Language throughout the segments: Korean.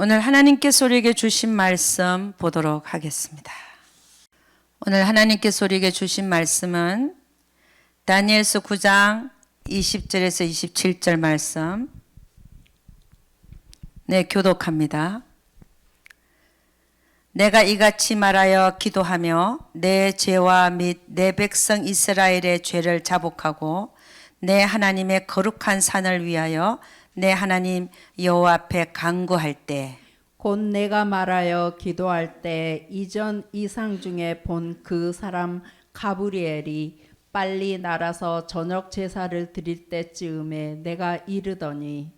오늘 하나님께서 우리에게 주신 말씀 보도록 하겠습니다. 오늘 하나님께서 우리에게 주신 말씀은 다니엘서 9장 20절에서 27절 말씀. 네, 교독합니다. 내가 이같이 말하여 기도하며 내 죄와 및 내 백성 이스라엘의 죄를 자복하고 내 하나님의 거룩한 산을 위하여 내 하나님 여호와 앞에 간구할 때 곧 내가 말하여 기도할 때 이전 이상 중에 본 그 사람 가브리엘이 빨리 날아서 저녁 제사를 드릴 때쯤에 내가 이르더니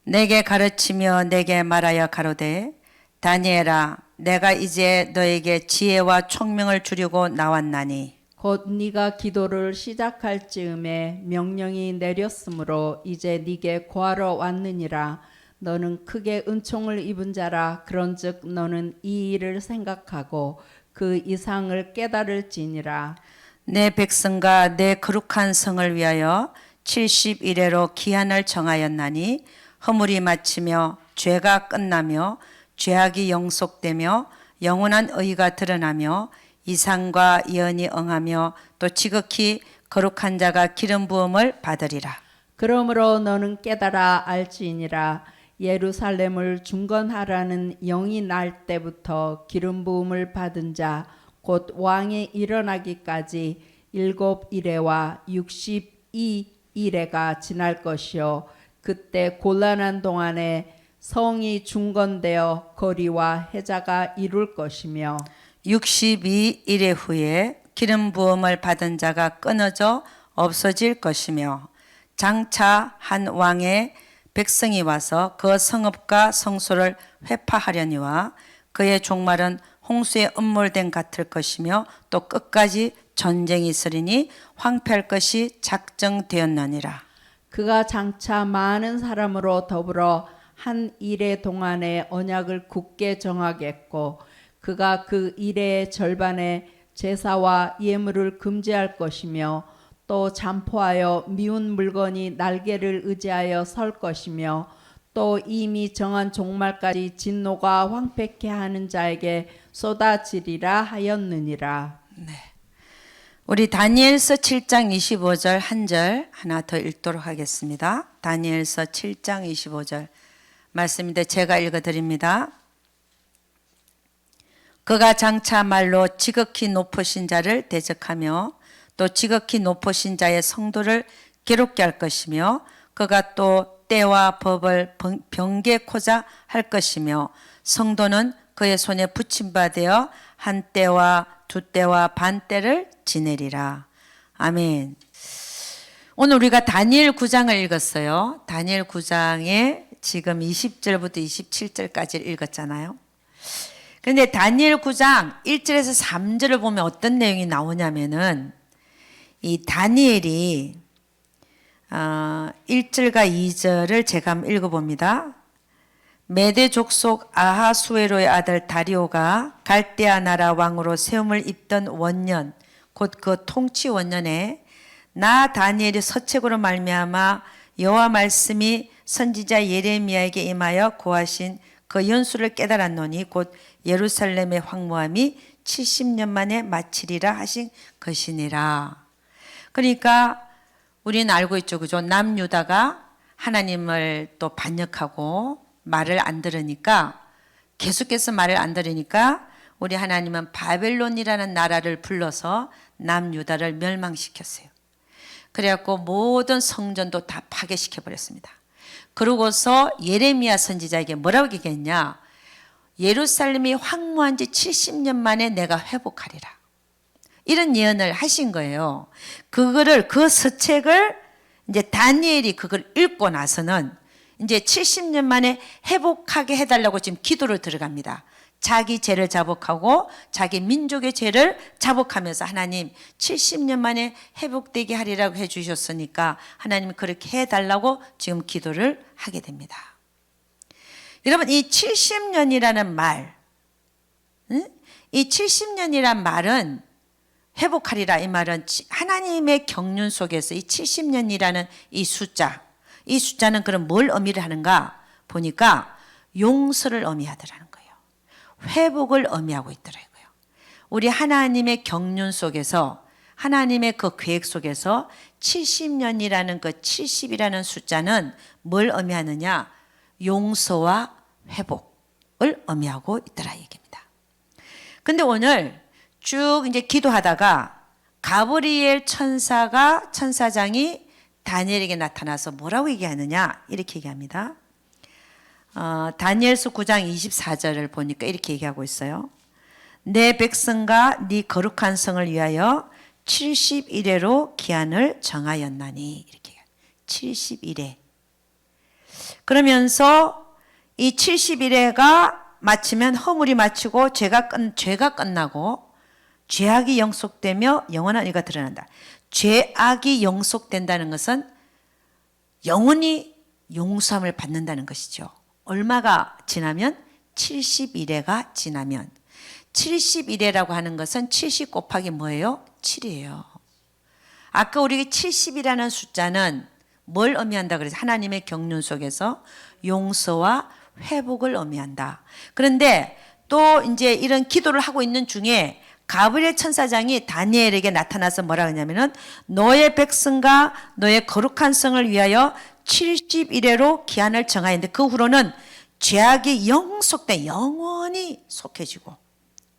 내게 가르치며 내게 말하여 가로되 다니엘아 내가 이제 너에게 지혜와 총명을 주려고 나왔나니 곧 네가 기도를 시작할 즈음에 명령이 내렸으므로 이제 네게 구하러 왔느니라. 너는 크게 은총을 입은 자라. 그런즉 너는 이 일을 생각하고 그 이상을 깨달을지니라. 내 백성과 내 거룩한 성을 위하여 70일에로 기한을 정하였나니 허물이 마치며 죄가 끝나며 죄악이 영속되며 영원한 의가 드러나며 이상과 예언이 응하며 또 지극히 거룩한 자가 기름 부음을 받으리라. 그러므로 너는 깨달아 알지니라. 예루살렘을 중건하라는 영이 날 때부터 기름 부음을 받은 자 곧 왕이 일어나기까지 7일에와 62일에가 지날 것이요 그때 곤란한 동안에 성이 중건되어 거리와 해자가 이룰 것이며 62일 후에 기름 부음을 받은 자가 끊어져 없어질 것이며 장차 한 왕의 백성이 와서 그 성읍과 성소를 회파하려니와 그의 종말은 홍수에 음몰된 같을 것이며 또 끝까지 전쟁이 있으리니 황폐할 것이 작정되었느니라. 그가 장차 많은 사람으로 더불어 한 일의 동안에 언약을 굳게 정하겠고 그가 그 일의 절반에 제사와 예물을 금지할 것이며 또 잠포하여 미운 물건이 날개를 의지하여 설 것이며 또 이미 정한 종말까지 진노가 황폐케 하는 자에게 쏟아지리라 하였느니라. 네. 우리 다니엘서 7장 25절 한 절 하나 더 읽도록 하겠습니다. 다니엘서 7장 25절 말씀인데 제가 읽어드립니다. 그가 장차 말로 지극히 높으신 자를 대적하며 또 지극히 높으신 자의 성도를 괴롭게 할 것이며 그가 또 때와 법을 변개코자 할 것이며 성도는 그의 손에 붙임받아 한 때와 두 때와 반 때를 지내리라. 아멘. 오늘 우리가 다니엘 9장을 읽었어요. 다니엘 9장에 지금 20절부터 27절까지 읽었잖아요. 그런데 다니엘 9장 1절에서 3절을 보면 어떤 내용이 나오냐면은 이 다니엘이 1절과 2절을 제가 한번 읽어봅니다. 메대 족속 아하수에로의 아들 다리오가 갈대아 나라 왕으로 세움을 입던 원년 곧 그 통치 원년에 나 다니엘이 서책으로 말미암아 여호와 말씀이 선지자 예레미야에게 임하여 고하신 그 연수를 깨달았노니 곧 예루살렘의 황무함이 70년 만에 마치리라 하신 것이니라. 그러니까 우리는 알고 있죠. 그죠? 남유다가 하나님을 또 반역하고 말을 안 들으니까 계속해서 말을 안 들으니까 우리 하나님은 바벨론이라는 나라를 불러서 남유다를 멸망시켰어요. 그래갖고 모든 성전도 다 파괴시켜 버렸습니다. 그러고서 예레미야 선지자에게 뭐라고 얘기했냐? 예루살렘이 황무한 지 70년 만에 내가 회복하리라. 이런 예언을 하신 거예요. 그 서책을 이제 다니엘이 그걸 읽고 나서는 이제 70년 만에 회복하게 해달라고 지금 기도를 들어갑니다. 자기 죄를 자복하고 자기 민족의 죄를 자복하면서 하나님 70년 만에 회복되게 하리라고 해주셨으니까 하나님이 그렇게 해달라고 지금 기도를 하게 됩니다. 여러분 이 70년이라는 말, 이 70년이란 말은 회복하리라 이 말은 하나님의 경륜 속에서 이 70년이라는 이 숫자는 그럼 뭘 의미를 하는가 보니까 용서를 의미하더라는 거예요. 회복을 의미하고 있더라고요. 우리 하나님의 경륜 속에서, 하나님의 그 계획 속에서 70년이라는 그 70이라는 숫자는 뭘 의미하느냐? 용서와 회복을 의미하고 있더라 얘기입니다. 근데 오늘 쭉 이제 기도하다가 가브리엘 천사장이 다니엘에게 나타나서 뭐라고 얘기하느냐? 이렇게 얘기합니다. 다니엘서 9장 24절을 보니까 이렇게 얘기하고 있어요. 내 백성과 네 거룩한 성을 위하여 70일에로 기한을 정하였나니. 이렇게 70일에. 그러면서 이 70일에가 마치면 허물이 마치고 죄가 끝나고 죄악이 영속되며 영원한 의가 드러난다. 죄악이 영속된다는 것은 영원히 용서함을 받는다는 것이죠. 얼마가 지나면? 70일에가 지나면. 70일에라고 하는 것은 70 곱하기 뭐예요? 7이에요. 아까 우리가 70이라는 숫자는 뭘 의미한다 그래서 하나님의 경륜 속에서 용서와 회복을 의미한다. 그런데 또 이제 이런 기도를 하고 있는 중에 가브리엘 천사장이 다니엘에게 나타나서 뭐라 하냐면은 너의 백성과 너의 거룩한 성을 위하여 70일에로 기한을 정하였는데 그 후로는 죄악이 영속돼 영원히 속해지고,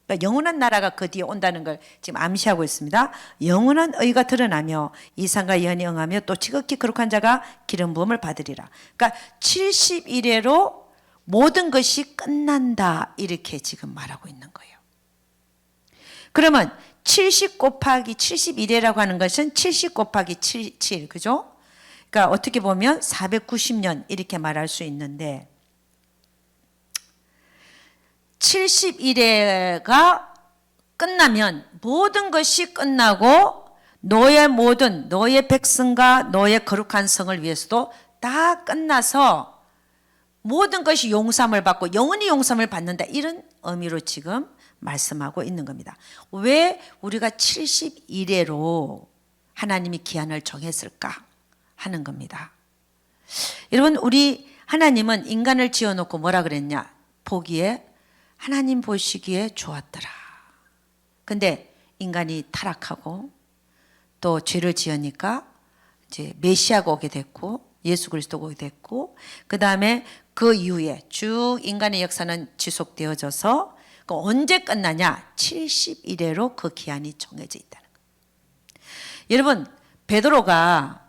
그러니까 영원한 나라가 그 뒤에 온다는 걸 지금 암시하고 있습니다. 영원한 의가 드러나며 이상과 예언이 응하며 또 지극히 거룩한 자가 기름 부음을 받으리라. 그러니까 70일에로 모든 것이 끝난다 이렇게 지금 말하고 있는 거예요. 그러면 70 곱하기 71이라고 하는 것은 70 곱하기 7, 그죠? 그러니까 어떻게 보면 490년 이렇게 말할 수 있는데 70일에가 끝나면 모든 것이 끝나고 너의 백성과 너의 거룩한 성을 위해서도 다 끝나서 모든 것이 용서함을 받고 영원히 용서함을 받는다. 이런 의미로 지금 말씀하고 있는 겁니다. 왜 우리가 70일에로 하나님이 기한을 정했을까 하는 겁니다. 여러분, 우리 하나님은 인간을 지어놓고 뭐라 그랬냐? 보기에 하나님 보시기에 좋았더라. 근데 인간이 타락하고 또 죄를 지으니까 이제 메시아가 오게 됐고 예수 그리스도가 오게 됐고 그 다음에 그 이후에 쭉 인간의 역사는 지속되어져서 언제 끝나냐? 70일에로 그 기한이 정해져 있다는 거예요. 여러분, 베드로가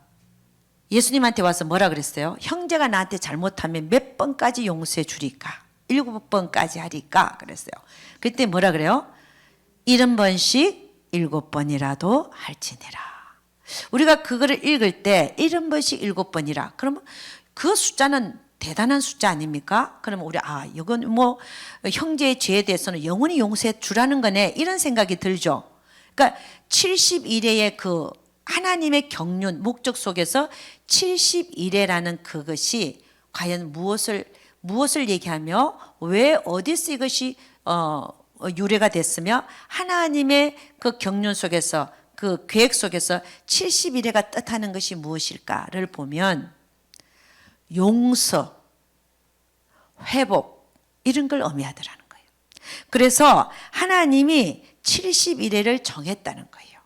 예수님한테 와서 뭐라 그랬어요? 형제가 나한테 잘못하면 몇 번까지 용서해 주리까? 7번까지 하리까? 그랬어요. 그때 뭐라 그래요? 70번씩 7번이라도 할지니라. 우리가 그거를 읽을 때 70번씩 7번이라. 그러면 그 숫자는 대단한 숫자 아닙니까? 그러면 우리 이건 뭐 형제의 죄에 대해서는 영원히 용서해 주라는 거네. 이런 생각이 들죠. 그러니까 70일의 그 하나님의 경륜 목적 속에서 70일이라는 그것이 과연 무엇을 얘기하며 왜 어디서 이것이 유래가 됐으며 하나님의 그 경륜 속에서 그 계획 속에서 70일에가 뜻하는 것이 무엇일까를 보면 용서, 회복 이런 걸 의미하더라는 거예요. 그래서 하나님이 70일에를 정했다는 거예요.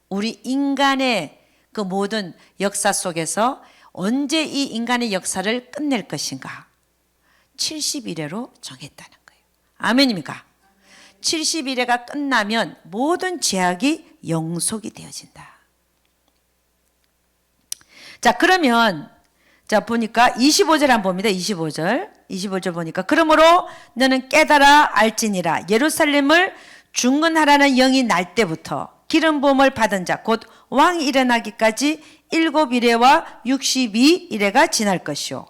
우리 인간의 그 모든 역사 속에서 언제 이 인간의 역사를 끝낼 것인가? 70일에로 정했다는 거예요. 아멘입니까? 70일에가 끝나면 모든 죄악이 영속이 되어진다. 자, 그러면 자 보니까 25절 한번 봅니다. 25절 보니까 그러므로 너는 깨달아 알지니라. 예루살렘을 중건하라는 영이 날 때부터 기름 부음을 받은 자 곧 왕이 일어나기까지 7일에와 62일에가 지날 것이요.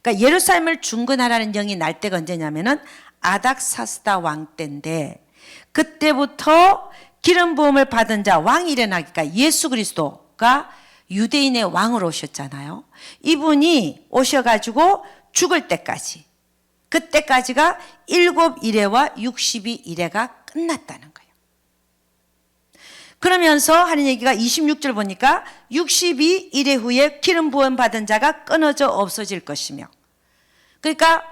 그러니까 예루살렘을 중건하라는 영이 날 때가 언제냐면은 아닥사스다 왕 때인데 그때부터 기름 부음을 받은 자 왕이 일어나기까지 예수 그리스도가 유대인의 왕으로 오셨잖아요. 이분이 오셔가지고 죽을 때까지 그때까지가 7일에와 62일에가 끝났다는 거예요. 그러면서 하는 얘기가 26절 보니까 62일의 후에 기름 부음 받은 자가 끊어져 없어질 것이며 그러니까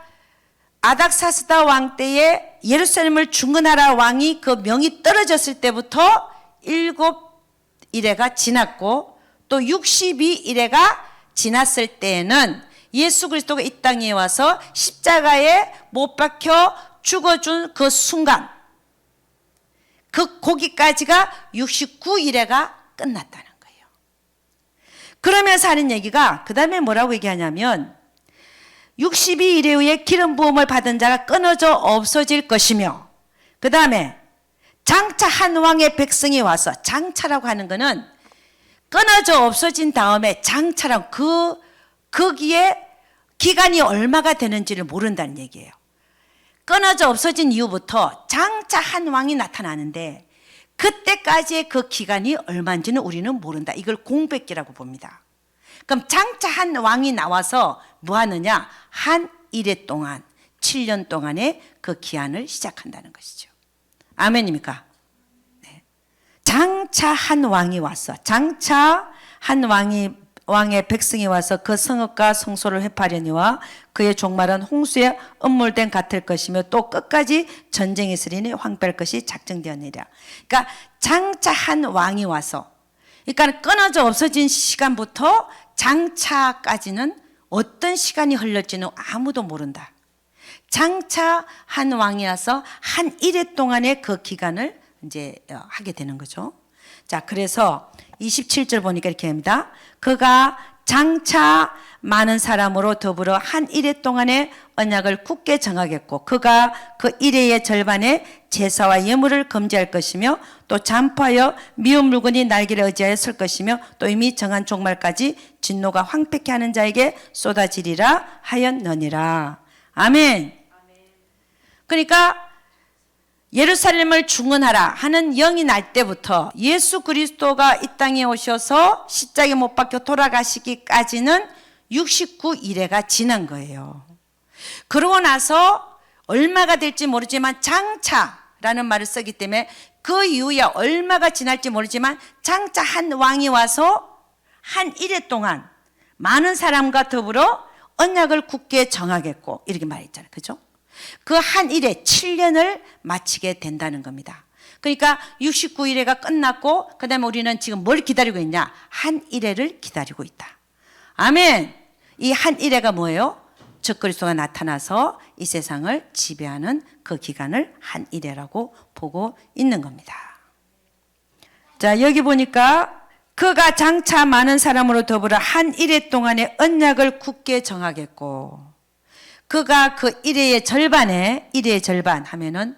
아닥사스다 왕 때에 예루살렘을 중건하라 왕이 그 명이 떨어졌을 때부터 7일회가 지났고 또 62일회가 지났을 때에는 예수 그리스도가 이 땅에 와서 십자가에 못 박혀 죽어준 그 순간, 그 거기까지가 69일회가 끝났다는 거예요. 그러면서 하는 얘기가 그 다음에 뭐라고 얘기하냐면 62일에 후에 기름 부음을 받은 자가 끊어져 없어질 것이며, 그 다음에 장차 한 왕의 백성이 와서, 장차라고 하는 것은 끊어져 없어진 다음에 장차라고 거기에 기간이 얼마가 되는지를 모른다는 얘기예요. 끊어져 없어진 이후부터 장차 한 왕이 나타나는데 그때까지의 그 기간이 얼마인지는 우리는 모른다. 이걸 공백기라고 봅니다. 그럼 장차 한 왕이 나와서 뭐 하느냐? 한 일회 동안 7년 동안의 그 기한을 시작한다는 것이죠. 아멘입니까? 네. 장차 한 왕이 와서, 장차 한 왕의 백성이 와서 그 성읍과 성소를 회파하려니와 그의 종말은 홍수에 음몰된 같을 것이며 또 끝까지 전쟁이 있으리니 황폐할 것이 작정되었느니라. 그러니까 장차 한 왕이 와서, 그러니까 끊어져 없어진 시간부터 장차까지는 어떤 시간이 흘렀지는 아무도 모른다. 장차 한 왕이 와서 한 일회 동안의 그 기간을 이제 하게 되는 거죠. 자, 그래서 27절 보니까 이렇게 합니다. 그가 장차 많은 사람으로 더불어 한 일회 동안의 언약을 굳게 정하겠고 그가 그 일회의 절반에 제사와 예물을 금지할 것이며 또 잠파하여 미운 물건이 날개를 의지하여 설 것이며 또 이미 정한 종말까지 진노가 황폐케 하는 자에게 쏟아지리라 하였느니라. 아멘. 그러니까 예루살렘을 중건하라 하는 영이 날 때부터 예수 그리스도가 이 땅에 오셔서 십자가에 못 박혀 돌아가시기까지는 69일회가 지난 거예요. 그러고 나서 얼마가 될지 모르지만 장차라는 말을 쓰기 때문에 그 이후에 얼마가 지날지 모르지만 장차 한 왕이 와서 한 일회 동안 많은 사람과 더불어 언약을 굳게 정하겠고 이렇게 말했잖아요. 그죠? 그 한 일에 7년을 마치게 된다는 겁니다. 그러니까 69일회가 끝났고 그 다음에 우리는 지금 뭘 기다리고 있냐? 한 일회를 기다리고 있다. 아멘. 이 한 일회가 뭐예요? 적그리스도가 나타나서 이 세상을 지배하는 그 기간을 한 일회라고 보고 있는 겁니다. 자, 여기 보니까 그가 장차 많은 사람으로 더불어 한 일회 동안의 언약을 굳게 정하겠고 그가 그 일회의 절반에, 일회의 절반 하면은,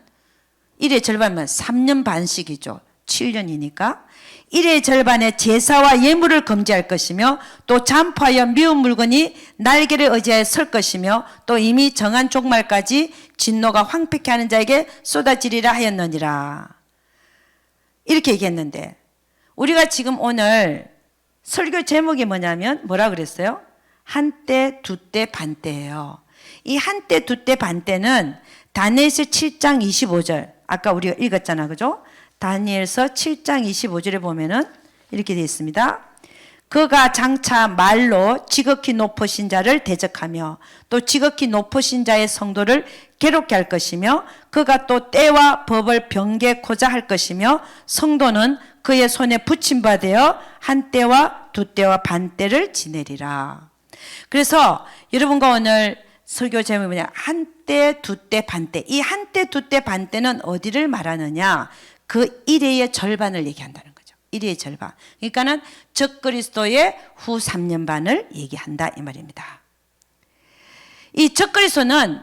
일회의 절반이면 3년 반씩이죠. 7년이니까. 일회의 절반에 제사와 예물을 금지할 것이며, 또 잠파하여 미운 물건이 날개를 의지하여 설 것이며, 또 이미 정한 종말까지 진노가 황폐케 하는 자에게 쏟아지리라 하였느니라. 이렇게 얘기했는데, 우리가 지금 오늘 설교 제목이 뭐냐면, 뭐라 그랬어요? 한때, 두때, 반때예요. 이 한때, 두때, 반때는 다니엘서 7장 25절. 아까 우리가 읽었잖아. 그죠? 다니엘서 7장 25절에 보면은 이렇게 되어 있습니다. 그가 장차 말로 지극히 높으신 자를 대적하며 또 지극히 높으신 자의 성도를 괴롭게 할 것이며 그가 또 때와 법을 변개코자 할 것이며 성도는 그의 손에 붙임바 되어 한때와 두때와 반때를 지내리라. 그래서 여러분과 오늘 설교 제목이 뭐냐? 한때, 두때, 반때. 이 한때, 두때, 반때는 어디를 말하느냐? 그 일회의 절반을 얘기한다는 거죠. 일회의 절반. 그러니까는 적그리스도의 후 3년 반을 얘기한다 이 말입니다. 이 적그리스도는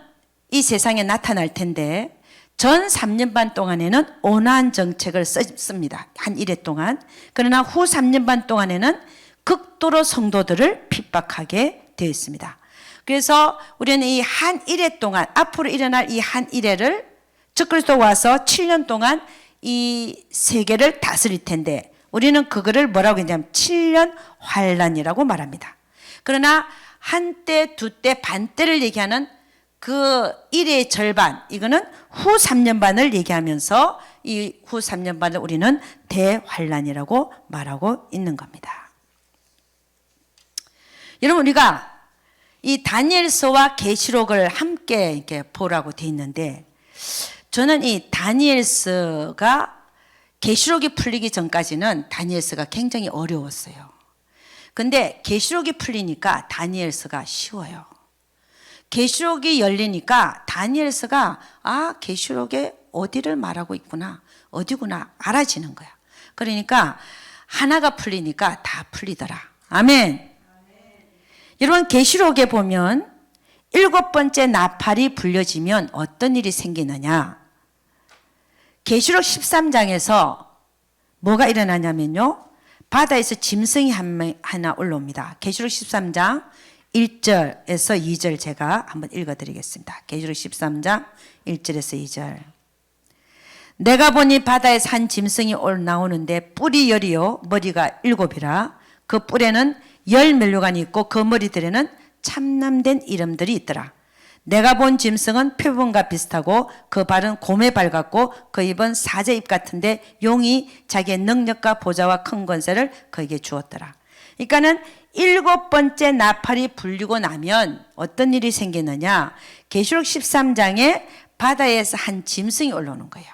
이 세상에 나타날 텐데 전 3년 반 동안에는 온화한 정책을 씁니다. 한 일회 동안. 그러나 후 3년 반 동안에는 극도로 성도들을 핍박하게 되어 있습니다. 그래서 우리는 이 한 일회 동안 앞으로 일어날 이 한 일회를 적그리스도 와서 7년 동안 이 세계를 다스릴 텐데 우리는 그거를 뭐라고 했냐면 7년 환란이라고 말합니다. 그러나 한때, 두때, 반때를 얘기하는 그 일회의 절반, 이거는 후 3년 반을 얘기하면서 이 후 3년 반을 우리는 대환란이라고 말하고 있는 겁니다. 여러분, 우리가 이 다니엘서와 계시록을 함께 이렇게 보라고 돼 있는데, 저는 이 다니엘서가 계시록이 풀리기 전까지는 다니엘서가 굉장히 어려웠어요. 근데 계시록이 풀리니까 다니엘서가 쉬워요. 계시록이 열리니까 다니엘서가 계시록에 어디를 말하고 있구나, 어디구나 알아지는 거야. 그러니까 하나가 풀리니까 다 풀리더라. 아멘. 여러분, 계시록에 보면 7번째 나팔이 불려지면 어떤 일이 생기느냐. 계시록 13장에서 뭐가 일어나냐면요, 바다에서 짐승이 하나 올라옵니다. 계시록 13장 1절에서 2절 제가 한번 읽어드리겠습니다. 계시록 13장 1절에서 2절. 내가 보니 바다에서 한 짐승이 나오는데 뿔이 10이요 머리가 7이라. 그 뿔에는 10멸류관이 있고 그 머리들에는 참남된 이름들이 있더라. 내가 본 짐승은 표범과 비슷하고 그 발은 곰의 발 같고 그 입은 사자 입 같은데 용이 자기의 능력과 보좌와 큰 권세를 그에게 주었더라. 그러니까는 7번째 나팔이 불리고 나면 어떤 일이 생기느냐. 계시록 13장에 바다에서 한 짐승이 올라오는 거예요.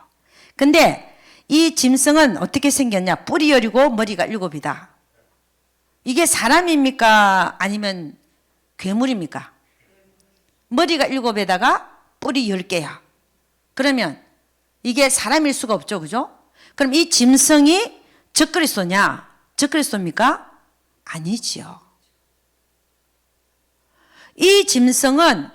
근데 이 짐승은 어떻게 생겼냐. 뿔이 10이고 머리가 7이다. 이게 사람입니까? 아니면 괴물입니까? 머리가 7에다가 뿔이 10개야. 그러면 이게 사람일 수가 없죠. 그죠? 그럼 이 짐승이 적그리스도냐? 적그리스도입니까? 아니지요. 이 짐승은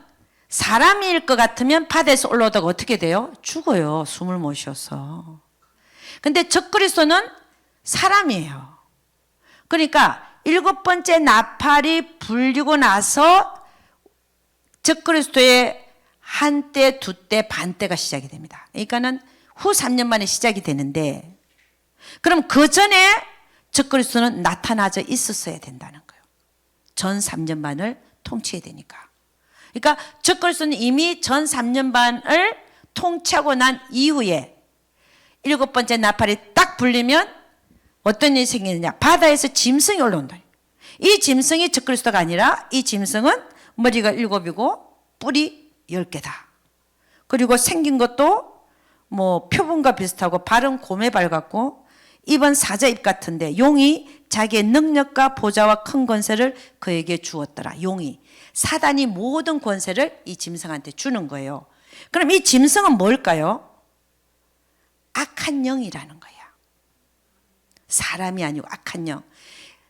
사람일 것 같으면 바다에서 올라오다가 어떻게 돼요? 죽어요. 숨을 못 쉬어서. 근데 적그리스도는 사람이에요. 그러니까 7번째 나팔이 불리고 나서 적그리스도의 한때, 두때, 반때가 시작이 됩니다. 그러니까는 후 3년 만에 시작이 되는데, 그럼 그 전에 적그리스도는 나타나져 있었어야 된다는 거예요. 전 3년 반을 통치해야 되니까. 그러니까 적그리스도는 이미 전 3년 반을 통치하고 난 이후에 7번째 나팔이 딱 불리면 어떤 일이 생기느냐. 바다에서 짐승이 올라온다. 이 짐승이 적그리스도가 아니라 이 짐승은 머리가 7이고 뿔이 10개다. 그리고 생긴 것도 뭐 표범과 비슷하고 발은 곰의 발 같고 입은 사자 입 같은데 용이 자기의 능력과 보좌와 큰 권세를 그에게 주었더라. 용이. 사단이 모든 권세를 이 짐승한테 주는 거예요. 그럼 이 짐승은 뭘까요? 악한 영이라는 거야. 사람이 아니고 악한 영.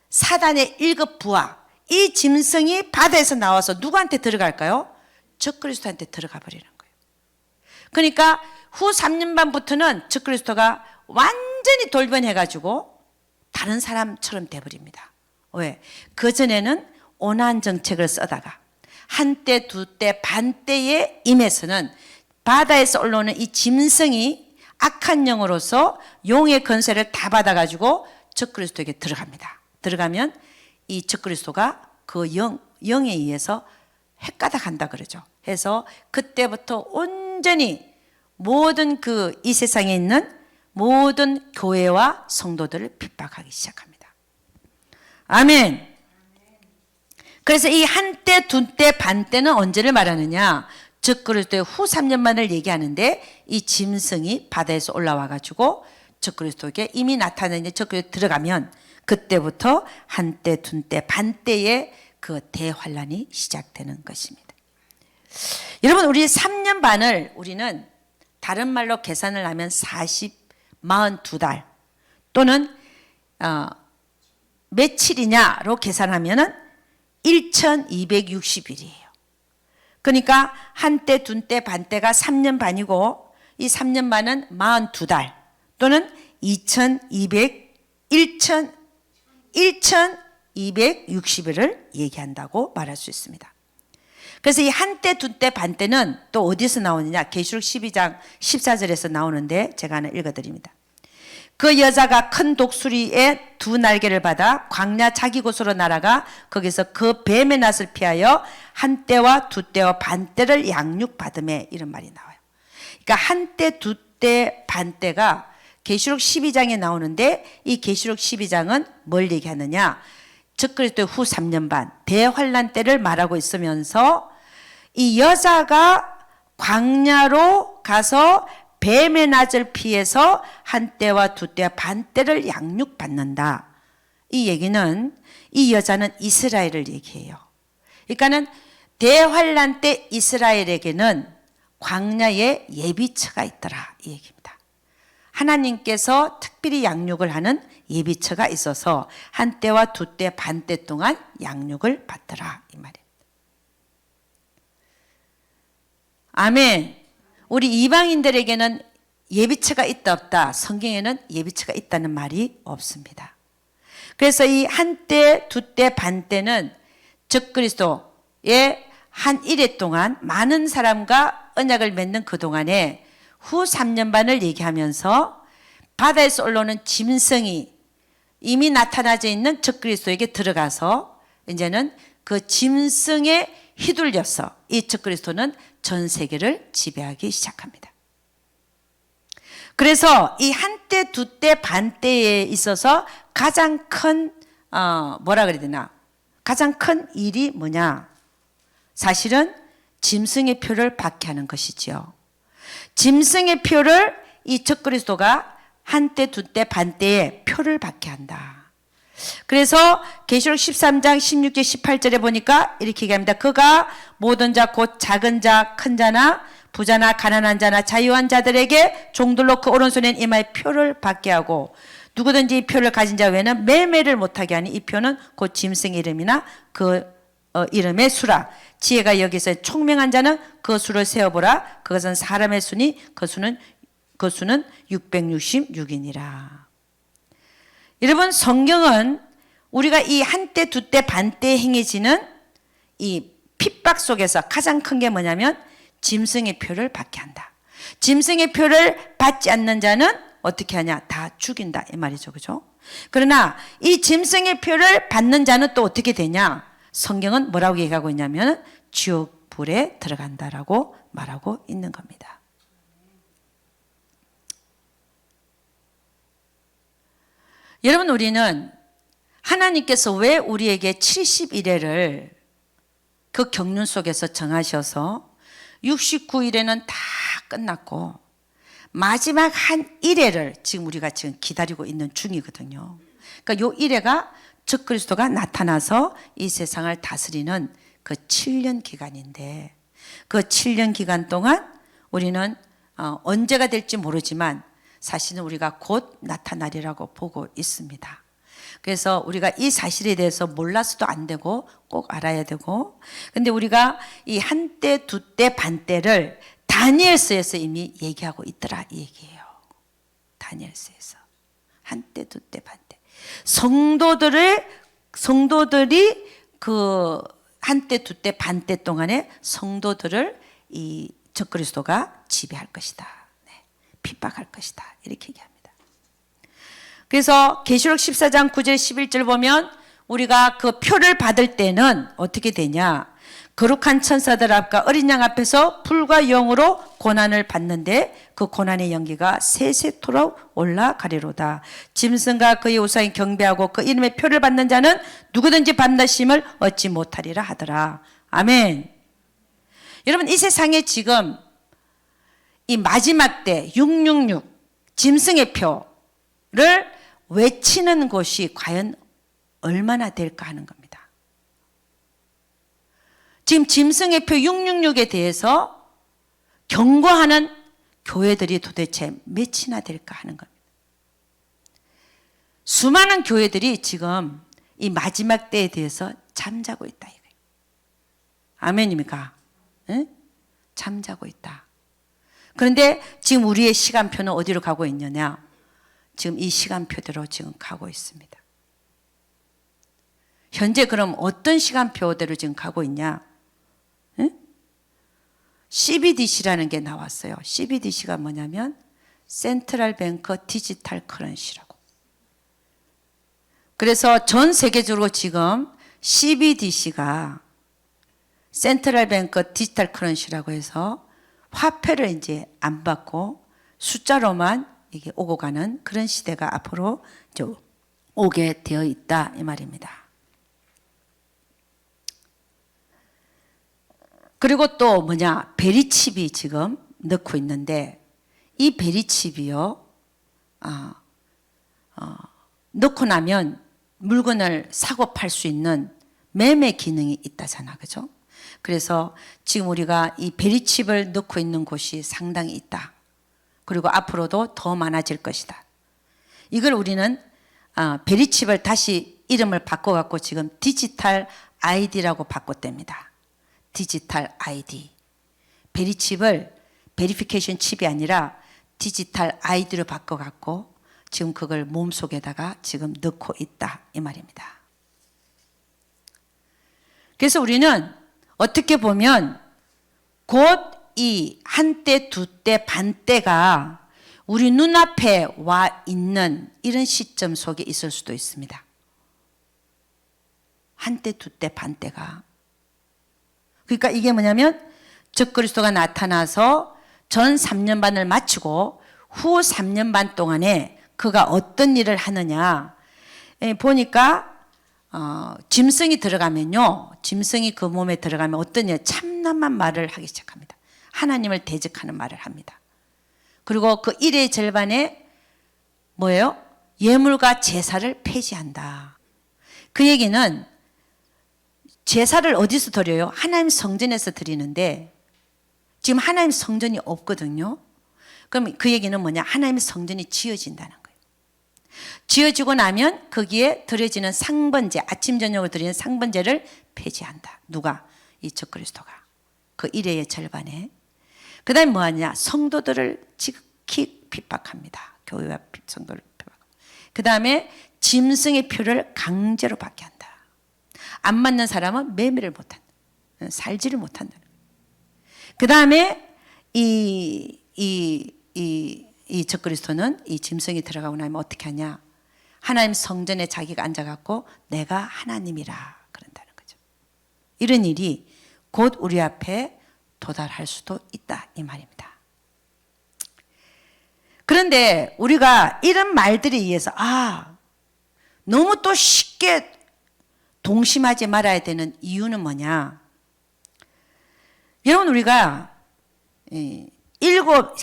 사단의 1급 부하. 이 짐승이 바다에서 나와서 누구한테 들어갈까요? 적그리스도한테 들어가 버리는 거예요. 그러니까 후 3년 반부터는 적그리스도가 완전히 돌변해가지고 다른 사람처럼 돼버립니다. 왜? 그전에는 온화한 정책을 쓰다가 한때, 두때, 반때에 임해서는 바다에서 올라오는 이 짐승이 악한 영으로서 용의 권세를 다 받아가지고 적그리스도에게 들어갑니다. 들어가면 이 적그리스도가 그 영에 의해서 헷가닥한다 그러죠. 해서 그때부터 온전히 모든 이 세상에 있는 모든 교회와 성도들을 핍박하기 시작합니다. 아멘. 그래서 이 한때, 두때, 반때는 언제를 말하느냐. 적그리스도의 후 3년 만을 얘기하는데 이 짐승이 바다에서 올라와 가지고 적그리스도에게 이미 나타나는 적그리스도 들어가면 그때부터 한때, 둔때, 반때의 그 대환란이 시작되는 것입니다. 여러분, 우리 3년 반을 우리는 다른 말로 계산을 하면 42달 또는 며칠이냐로 계산하면 1260일이에요. 그러니까 한때, 둔때, 반때가 3년 반이고 이 3년 반은 42달 또는 1260일을 얘기한다고 말할 수 있습니다. 그래서 이 한때, 둔때, 반때는 또 어디서 나오느냐. 계시록 12장 14절에서 나오는데 제가 하나 읽어드립니다. 그 여자가 큰 독수리의 2 날개를 받아 광야 자기 곳으로 날아가 거기서 그 뱀의 낯을 피하여 한때와 두때와 반때를 양육받음에, 이런 말이 나와요. 그러니까 한때, 두때, 반때가 계시록 12장에 나오는데 이 계시록 12장은 뭘 얘기하느냐. 적그리스도 후 3년 반 대환란 때를 말하고 있으면서 이 여자가 광야로 가서 뱀의 낯을 피해서 한 때와 두 때와 반 때를 양육받는다. 이 얘기는 이 여자는 이스라엘을 얘기해요. 그러니까는 대환란 때 이스라엘에게는 광야에 예비처가 있더라 이 얘기입니다. 하나님께서 특별히 양육을 하는 예비처가 있어서 한 때와 두 때 반 때 동안 양육을 받더라 이 말이에요. 아멘. 우리 이방인들에게는 예비처가 있다 없다. 성경에는 예비처가 있다는 말이 없습니다. 그래서 이 한 때, 두 때, 반 때는 적그리스도의 한 일해 동안 많은 사람과 언약을 맺는 그 동안에 후 3년 반을 얘기하면서 바다에서 올라오는 짐승이 이미 나타나져 있는 적그리스도에게 들어가서 이제는 그 짐승에 휘둘려서 이 적그리스도는 전 세계를 지배하기 시작합니다. 그래서 이 한때, 두 때, 반 때에 있어서 가장 큰 뭐라 그래야 되나? 가장 큰 일이 뭐냐? 사실은 짐승의 표를 받게 하는 것이지요. 짐승의 표를 이 적그리스도가 한때, 두 때, 반 때에 표를 받게 한다. 그래서 계시록 13장 16절 18절에 보니까 이렇게 얘기합니다. 그가 모든 자 곧 작은 자 큰 자나 부자나 가난한 자나 자유한 자들에게 종들로 그 오른손엔 이마에 표를 받게 하고 누구든지 이 표를 가진 자 외에는 매매를 못하게 하니 이 표는 곧 짐승의 이름이나 그 이름의 수라. 지혜가 여기서 총명한 자는 그 수를 세어보라. 그것은 사람의 수니 그 수는 666이니라. 여러분 성경은 우리가 이 한때 두때 반때 행해지는 이 핍박 속에서 가장 큰 게 뭐냐면 짐승의 표를 받게 한다. 짐승의 표를 받지 않는 자는 어떻게 하냐? 다 죽인다 이 말이죠. 그죠? 그러나 이 짐승의 표를 받는 자는 또 어떻게 되냐? 성경은 뭐라고 얘기하고 있냐면 지옥 불에 들어간다라고 말하고 있는 겁니다. 여러분 우리는 하나님께서 왜 우리에게 70일에를 그 경륜 속에서 정하셔서 69일에는 다 끝났고 마지막 한 일회를 지금 우리가 지금 기다리고 있는 중이거든요. 그러니까 요 일회가 적그리스도가 나타나서 이 세상을 다스리는 그 7년 기간인데 그 7년 기간 동안 우리는 언제가 될지 모르지만 사실은 우리가 곧 나타나리라고 보고 있습니다. 그래서 우리가 이 사실에 대해서 몰라서도 안 되고 꼭 알아야 되고 근데 우리가 이 한때, 두때, 반때를 다니엘서에서 이미 얘기하고 있더라 이 얘기예요. 다니엘서에서 한때, 두때, 반때 성도들이 그 한때, 두때, 반때 동안에 성도들을 이 적그리스도가 지배할 것이다. 핍박할 것이다. 이렇게 얘기합니다. 그래서 계시록 14장 9절 11절 보면 우리가 그 표를 받을 때는 어떻게 되냐? 거룩한 천사들 앞과 어린 양 앞에서 불과 영으로 고난을 받는데 그 고난의 연기가 세세토록 올라가리로다. 짐승과 그의 우상이 경배하고 그 이름의 표를 받는 자는 누구든지 반드심을 얻지 못하리라 하더라. 아멘. 여러분 이 세상에 지금 이 마지막 때 666 짐승의 표를 외치는 곳이 과연 얼마나 될까 하는 겁니다. 지금 짐승의 표 666에 대해서 경고하는 교회들이 도대체 몇이나 될까 하는 겁니다. 수많은 교회들이 지금 이 마지막 때에 대해서 잠자고 있다. 아멘입니까? 응? 잠자고 있다. 그런데 지금 우리의 시간표는 어디로 가고 있느냐? 지금 이 시간표대로 지금 가고 있습니다. 현재 그럼 어떤 시간표대로 지금 가고 있냐? 응? CBDC라는 게 나왔어요. CBDC가 뭐냐면 센트럴 뱅크 디지털 커런시라고. 그래서 전 세계적으로 지금 CBDC가 센트럴 뱅크 디지털 커런시라고 해서 화폐를 이제 안 받고 숫자로만 이게 오고 가는 그런 시대가 앞으로 오게 되어 있다 이 말입니다. 그리고 또 뭐냐, 베리칩이 지금 넣고 있는데 이 베리칩이요, 넣고 나면 물건을 사고 팔 수 있는 매매 기능이 있다잖아, 그죠? 그래서 지금 우리가 이 베리칩을 넣고 있는 곳이 상당히 있다. 그리고 앞으로도 더 많아질 것이다. 이걸 우리는 베리칩을 다시 이름을 바꿔갖고 지금 디지털 아이디라고 바꿨답니다. 디지털 아이디. 베리칩을 베리피케이션 칩이 아니라 디지털 아이디로 바꿔갖고 지금 그걸 몸속에다가 지금 넣고 있다, 이 말입니다. 그래서 우리는 어떻게 보면 곧 이 한때, 두때, 반때가 우리 눈앞에 와 있는 이런 시점 속에 있을 수도 있습니다. 한때, 두때, 반때가. 그러니까 이게 뭐냐면 적그리스도가 나타나서 전 3년 반을 마치고 후 3년 반 동안에 그가 어떤 일을 하느냐. 보니까 짐승이 들어가면요, 짐승이 그 몸에 들어가면 어떤 일, 참남한 말을 하기 시작합니다. 하나님을 대적하는 말을 합니다. 그리고 그 일의 절반에 뭐예요? 예물과 제사를 폐지한다. 그 얘기는 제사를 어디서 드려요? 하나님 성전에서 드리는데 지금 하나님 성전이 없거든요. 그럼 그 얘기는 뭐냐? 하나님 성전이 지어진다는 거예요. 지어지고 나면 거기에 드려지는 상번제, 아침 저녁으로 드리는 상번제를 폐지한다. 누가? 이 적그리스도가. 그 일회의 절반에. 그 다음에 뭐하냐? 성도들을 지극히 핍박합니다. 교회와 성도를 핍박합니다. 그 다음에 짐승의 표를 강제로 받게 한다. 안 맞는 사람은 매매를 못한다. 살지를 못한다. 그 다음에 이 적그리스도는 이 짐승이 들어가고 나면 어떻게 하냐? 하나님 성전에 자기가 앉아갖고 내가 하나님이라 그런다는 거죠. 이런 일이 곧 우리 앞에 도달할 수도 있다, 이 말입니다. 그런데 우리가 이런 말들에 의해서 너무 또 쉽게 동심하지 말아야 되는 이유는 뭐냐? 여러분, 우리가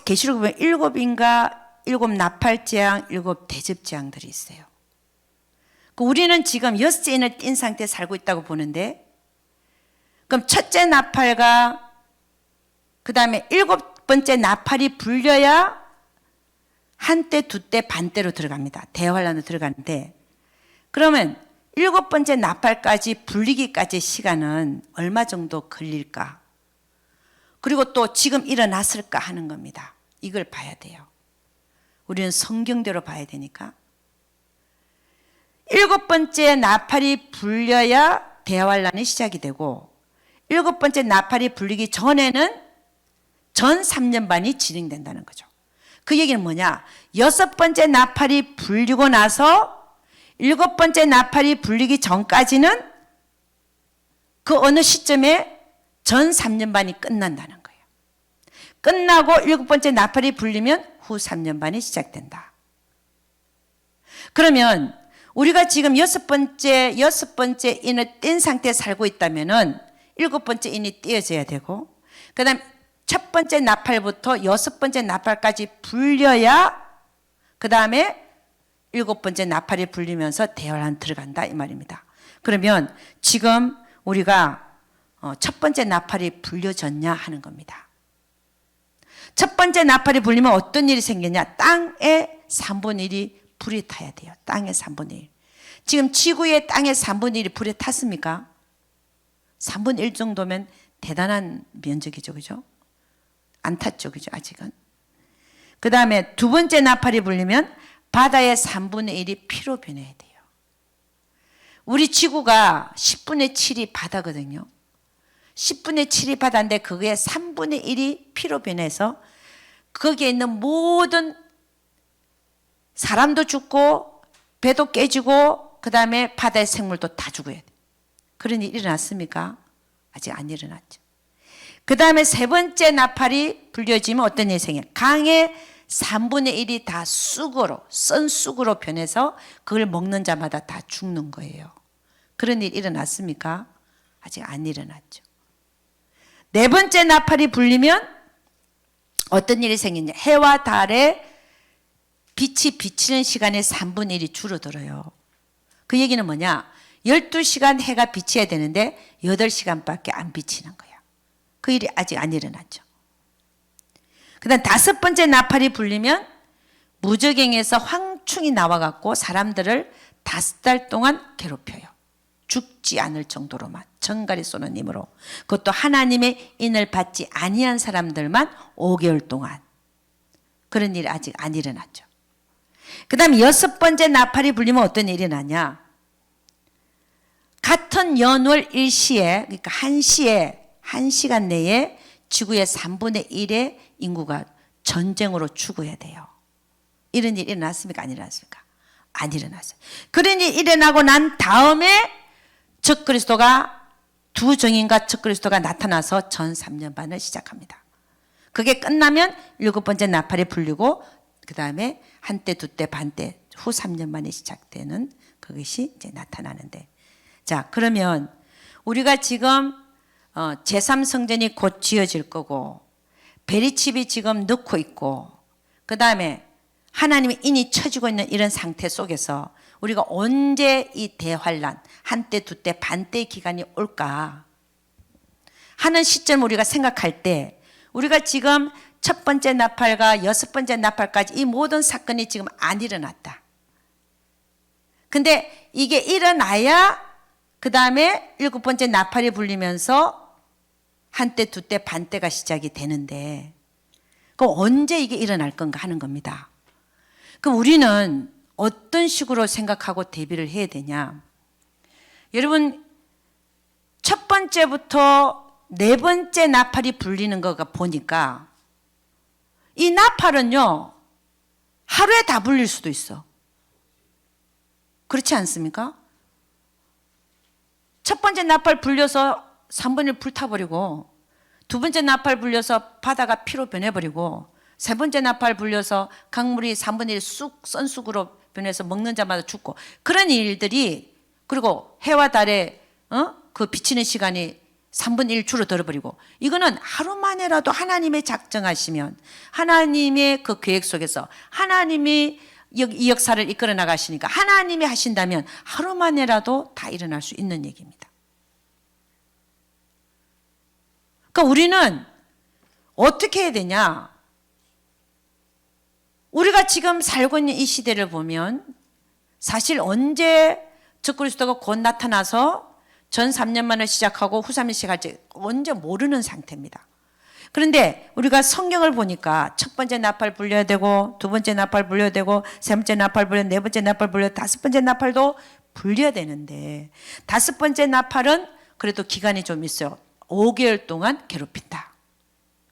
계시록 보면 7 나팔재앙, 7 대접재앙들이 있어요. 우리는 지금 6째인을 띈 상태에 살고 있다고 보는데, 그럼 첫째 나팔과 그 다음에 7번째 나팔이 불려야 한때, 두때, 반때로 들어갑니다. 대환란으로 들어가는데, 그러면 7번째 나팔까지 불리기까지 시간은 얼마 정도 걸릴까? 그리고 또 지금 일어났을까 하는 겁니다. 이걸 봐야 돼요. 우리는 성경대로 봐야 되니까. 7번째 나팔이 불려야 대환란이 시작이 되고 7번째 나팔이 불리기 전에는 전 3년 반이 진행된다는 거죠. 그 얘기는 뭐냐? 6번째 나팔이 불리고 나서 7번째 나팔이 불리기 전까지는 그 어느 시점에 전 3년 반이 끝난다는 거예요. 끝나고 7번째 나팔이 불리면 후 3년 반이 시작된다. 그러면 우리가 지금 6번째 인을 뗀 상태에 살고 있다면은 7번째 인이 띄어져야 되고, 그 다음 첫 번째 나팔부터 6번째 나팔까지 불려야 그 다음에 7번째 나팔이 불리면서 대환란 들어간다, 이 말입니다. 그러면 지금 우리가 첫 번째 나팔이 불려졌냐 하는 겁니다. 첫 번째 나팔이 불리면 어떤 일이 생기냐? 땅의 3분의 1이 불이 타야 돼요. 땅의 3분의 1. 지금 지구의 땅의 3분의 1이 불에 탔습니까? 3분의 1 정도면 대단한 면적이죠, 그죠? 안 탔죠, 그죠? 아직은. 그 다음에 두 번째 나팔이 불리면 바다의 3분의 1이 피로 변해야 돼요. 우리 지구가 10분의 7이 바다거든요. 10분의 7이 바다인데 그게 3분의 1이 피로 변해서 거기에 있는 모든 사람도 죽고 배도 깨지고 그 다음에 바다의 생물도 다 죽어야 돼요. 그런 일이 일어났습니까? 아직 안 일어났죠. 그 다음에 세 번째 나팔이 불려지면 어떤 일이 생겨요? 강의 3분의 1이 다 쑥으로, 썬 쑥으로 변해서 그걸 먹는 자마다 다 죽는 거예요. 그런 일이 일어났습니까? 아직 안 일어났죠. 네 번째 나팔이 불리면 어떤 일이 생기냐. 해와 달에 빛이 비치는 시간의 3분의 1이 줄어들어요. 그 얘기는 뭐냐. 12시간 해가 비쳐야 되는데 8시간밖에 안 비치는 거예요. 그 일이 아직 안 일어났죠. 그 다음 다섯 번째 나팔이 불리면 무저갱에서 황충이 나와갖고 사람들을 5달 동안 괴롭혀요. 죽지 않을 정도로만 정갈이 쏘는 힘으로. 그것도 하나님의 인을 받지 아니한 사람들만 5개월 동안. 그런 일이 아직 안 일어났죠. 그 다음 여섯 번째 나팔이 불리면 어떤 일이 나냐. 같은 연월 일시에, 그러니까 한 시간 내에 지구의 3분의 1의 인구가 전쟁으로 죽어야 돼요. 이런 일이 일어났습니까? 안 일어났습니까? 안 일어났어요. 그런 일이 일어나고 난 다음에 적그리스도가 두 정인과 적그리스도가 나타나서 전 3년 반을 시작합니다. 그게 끝나면 일곱 번째 나팔이 불리고 그 다음에 한때 두때 반때 후 3년 만에 시작되는 그것이 이제 나타나는데, 자 그러면 우리가 지금 제3성전이 곧 지어질 거고 베리칩이 지금 넣고 있고 그 다음에 하나님의 인이 쳐지고 있는 이런 상태 속에서 우리가 언제 이 대환란 한때 두때 반때의 기간이 올까 하는 시점을 우리가 생각할 때 우리가 지금 첫 번째 나팔과 여섯 번째 나팔까지 이 모든 사건이 지금 안 일어났다. 근데 이게 일어나야 그 다음에 일곱 번째 나팔이 불리면서 한때 두때 반때가 시작이 되는데 그럼 언제 이게 일어날 건가 하는 겁니다. 그럼 우리는 어떤 식으로 생각하고 대비를 해야 되냐. 여러분 첫 번째부터 네 번째 나팔이 불리는 거가 보니까 이 나팔은요 하루에 다 불릴 수도 있어. 그렇지 않습니까? 첫 번째 나팔 불려서 3분의 1 불타버리고 두 번째 나팔 불려서 바다가 피로 변해버리고 세 번째 나팔 불려서 강물이 3분의 1 쑥 썬쑥으로 변해서 먹는 자마다 죽고 그런 일들이 그리고 해와 달에 그 비치는 시간이 3분의 1 줄어들어버리고 이거는 하루 만에라도 하나님의 작정하시면 하나님의 그 계획 속에서 하나님이 이 역사를 이끌어 나가시니까 하나님이 하신다면 하루 만에라도 다 일어날 수 있는 얘기입니다. 그러니까 우리는 어떻게 해야 되냐. 우리가 지금 살고 있는 이 시대를 보면 사실 언제 적그리스도가 곧 나타나서 전 3년 만을 시작하고 후 3년 시작할지 언제 모르는 상태입니다. 그런데 우리가 성경을 보니까 첫 번째 나팔 불려야 되고 두 번째 나팔 불려야 되고 세 번째 나팔 불려야 네 번째 나팔 불려야 다섯 번째 나팔도 불려야 되는데 다섯 번째 나팔은 그래도 기간이 좀 있어요. 5개월 동안 괴롭힌다.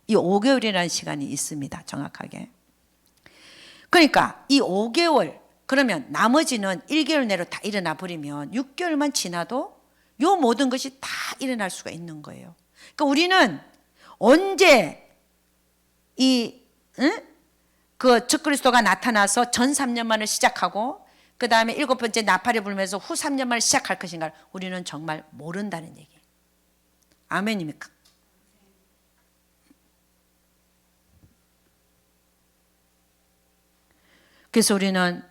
이 5개월이라는 시간이 있습니다. 정확하게. 그러니까 이 5개월 그러면 나머지는 1개월 내로 다 일어나 버리면 6개월만 지나도 요 모든 것이 다 일어날 수가 있는 거예요. 그러니까 우리는 언제 그 적그리스도가 나타나서 전 3년 만을 시작하고 그 다음에 일곱 번째 나팔이 불면서 후 3년 만을 시작할 것인가 우리는 정말 모른다는 얘기. 아멘입니까? 그래서 우리는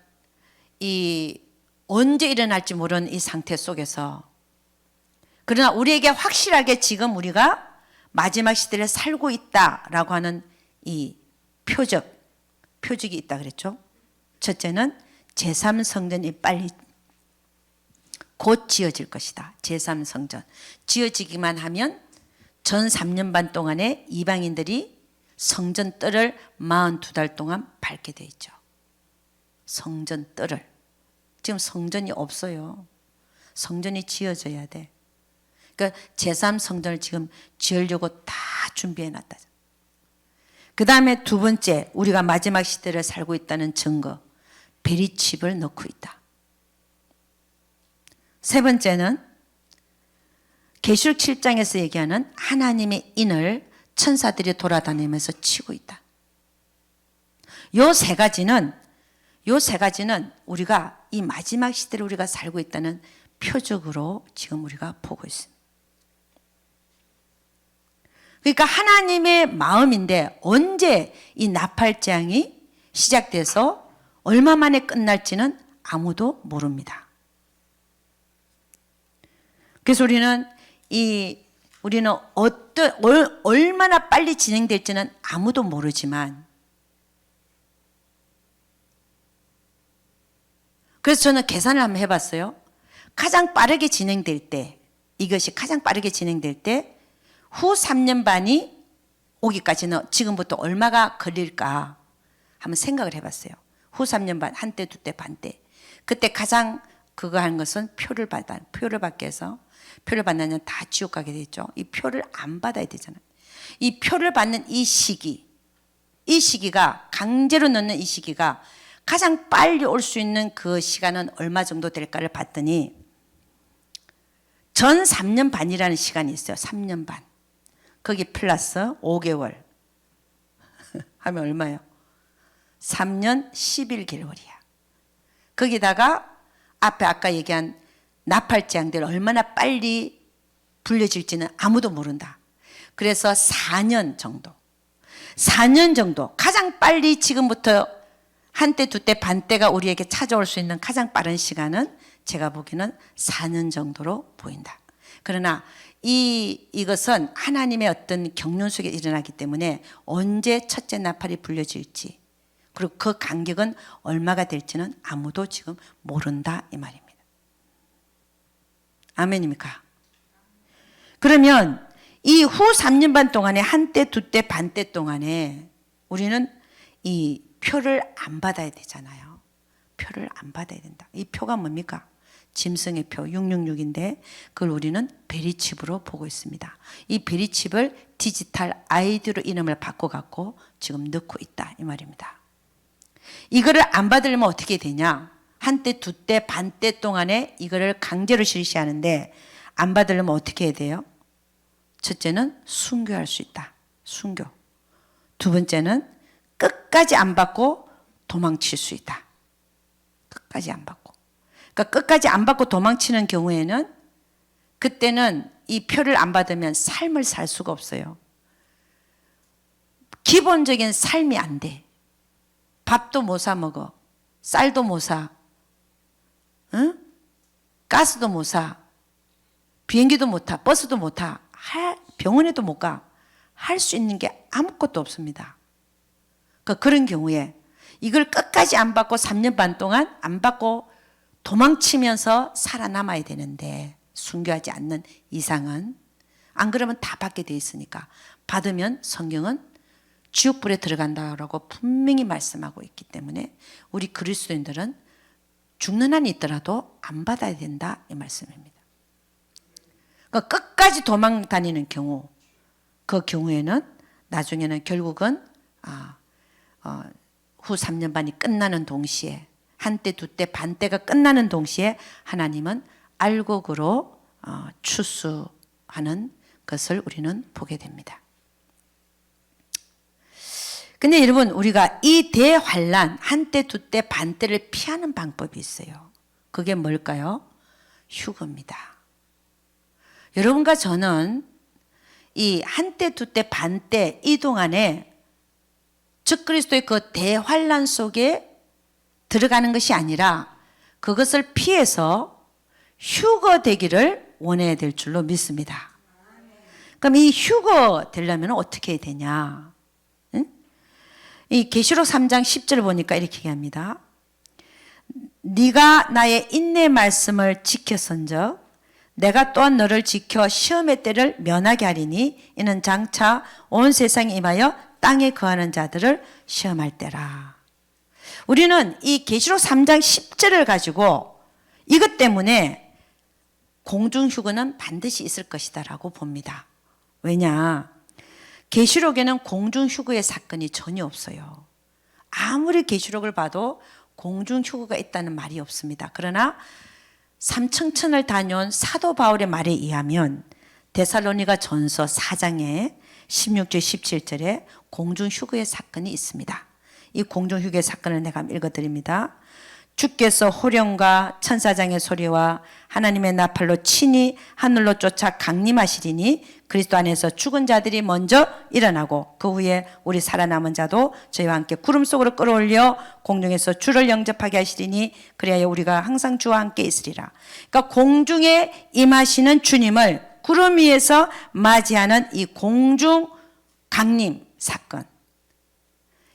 이 언제 일어날지 모르는 이 상태 속에서 그러나 우리에게 확실하게 지금 우리가 마지막 시대를 살고 있다라고 하는 이 표적이 있다 그랬죠. 첫째는 제3성전이 빨리 곧 지어질 것이다. 제3성전. 지어지기만 하면 전 3년 반 동안에 이방인들이 성전 뜰을 42달 동안 밟게 돼 있죠. 성전 뜰을. 지금 성전이 없어요. 성전이 지어져야 돼. 그러니까 제3성전을 지금 지으려고 다 준비해 놨다. 그 다음에 두 번째 우리가 마지막 시대를 살고 있다는 증거. 베리칩을 넣고 있다. 세 번째는 계시록 7장에서 얘기하는 하나님의 인을 천사들이 돌아다니면서 치고 있다. 요 세 가지는 우리가 이 마지막 시대를 우리가 살고 있다는 표적으로 지금 우리가 보고 있습니다. 그러니까 하나님의 마음인데 언제 이 나팔장이 시작돼서 얼마 만에 끝날지는 아무도 모릅니다. 그래서 우리는 얼마나 빨리 진행될지는 아무도 모르지만, 그래서 저는 계산을 한번 해봤어요. 가장 빠르게 진행될 때, 이것이 가장 빠르게 진행될 때 후 3년 반이 오기까지는 지금부터 얼마가 걸릴까 한번 생각을 해봤어요. 후 3년 반, 한때, 두때, 반때. 그때 가장 그거 하는 것은 표를 받기 위해서, 표를 받느냐 다 지옥 가게 되죠. 이 표를 안 받아야 되잖아요. 이 표를 받는 이 시기가 강제로 넣는 이 시기가 가장 빨리 올 수 있는 그 시간은 얼마 정도 될까를 봤더니 전 3년 반이라는 시간이 있어요. 3년 반. 거기 플러스 5개월 하면 얼마예요? 3년 11개월이야. 거기다가 앞에 아까 얘기한 나팔장들 얼마나 빨리 불려질지는 아무도 모른다. 그래서 4년 정도 가장 빨리 지금부터 한때, 두때, 반때가 우리에게 찾아올 수 있는 가장 빠른 시간은 제가 보기에는 4년 정도로 보인다. 그러나 이것은 하나님의 어떤 경륜 속에 일어나기 때문에 언제 첫째 나팔이 불려질지, 그리고 그 간격은 얼마가 될지는 아무도 지금 모른다 이 말입니다. 아멘입니까? 그러면 이 후 3년 반 동안에 한때, 두때, 반때 동안에 우리는 이 표를 안 받아야 되잖아요. 표를 안 받아야 된다. 이 표가 뭡니까? 짐승의 표 666인데 그걸 우리는 베리칩으로 보고 있습니다. 이 베리칩을 디지털 아이디로 이름을 바꿔갖고 지금 넣고 있다 이 말입니다. 이거를 안 받으려면 어떻게 되냐? 한때, 두때, 반때 동안에 이거를 강제로 실시하는데 안 받으려면 어떻게 해야 돼요? 첫째는 순교할 수 있다. 순교. 두 번째는 끝까지 안 받고 도망칠 수 있다. 끝까지 안 받고. 그러니까 끝까지 안 받고 도망치는 경우에는 그때는 이 표를 안 받으면 삶을 살 수가 없어요. 기본적인 삶이 안 돼. 밥도 못 사 먹어. 쌀도 못 사. 응? 가스도 못 사. 비행기도 못 타. 버스도 못 타. 병원에도 못 가. 할 수 있는 게 아무것도 없습니다. 그러니까 그런 경우에 이걸 끝까지 안 받고 3년 반 동안 안 받고 도망치면서 살아남아야 되는데 순교하지 않는 이상은, 안 그러면 다 받게 돼 있으니까, 받으면 성경은 지옥불에 들어간다라고 분명히 말씀하고 있기 때문에 우리 그리스도인들은 죽는 한이 있더라도 안 받아야 된다 이 말씀입니다. 그러니까 끝까지 도망 다니는 경우, 그 경우에는 나중에는 결국은 후 3년 반이 끝나는 동시에, 한때, 두때, 반때가 끝나는 동시에 하나님은 알곡으로 추수하는 것을 우리는 보게 됩니다. 근데 여러분, 우리가 이 대환란, 한때, 두때, 반때를 피하는 방법이 있어요. 그게 뭘까요? 휴거입니다. 여러분과 저는 이 한때, 두때, 반때 이 동안에 적그리스도의 그 대환란 속에 들어가는 것이 아니라 그것을 피해서 휴거되기를 원해야 될 줄로 믿습니다. 그럼 이 휴거 되려면 어떻게 해야 되냐? 응? 이 계시록 3장 10절 보니까 이렇게 얘기합니다. 네가 나의 인내 말씀을 지켰은즉 내가 또한 너를 지켜 시험의 때를 면하게 하리니 이는 장차 온 세상에 임하여 땅에 거하는 자들을 시험할 때라. 우리는 이 계시록 3장 10절을 가지고 이것 때문에 공중휴거는 반드시 있을 것이다 라고 봅니다. 왜냐? 계시록에는 공중휴거의 사건이 전혀 없어요. 아무리 계시록을 봐도 공중휴거가 있다는 말이 없습니다. 그러나 삼청천을 다녀온 사도 바울의 말에 의하면 데살로니가 전서 4장에 16절 17절에 공중휴거의 사건이 있습니다. 이 공중휴거의 사건을 내가 읽어드립니다. 주께서 호령과 천사장의 소리와 하나님의 나팔로 친히 하늘로 쫓아 강림하시리니 그리스도 안에서 죽은 자들이 먼저 일어나고 그 후에 우리 살아남은 자도 저희와 함께 구름 속으로 끌어올려 공중에서 주를 영접하게 하시리니 그리하여 우리가 항상 주와 함께 있으리라. 그러니까 공중에 임하시는 주님을 구름 위에서 맞이하는 이 공중 강림 사건,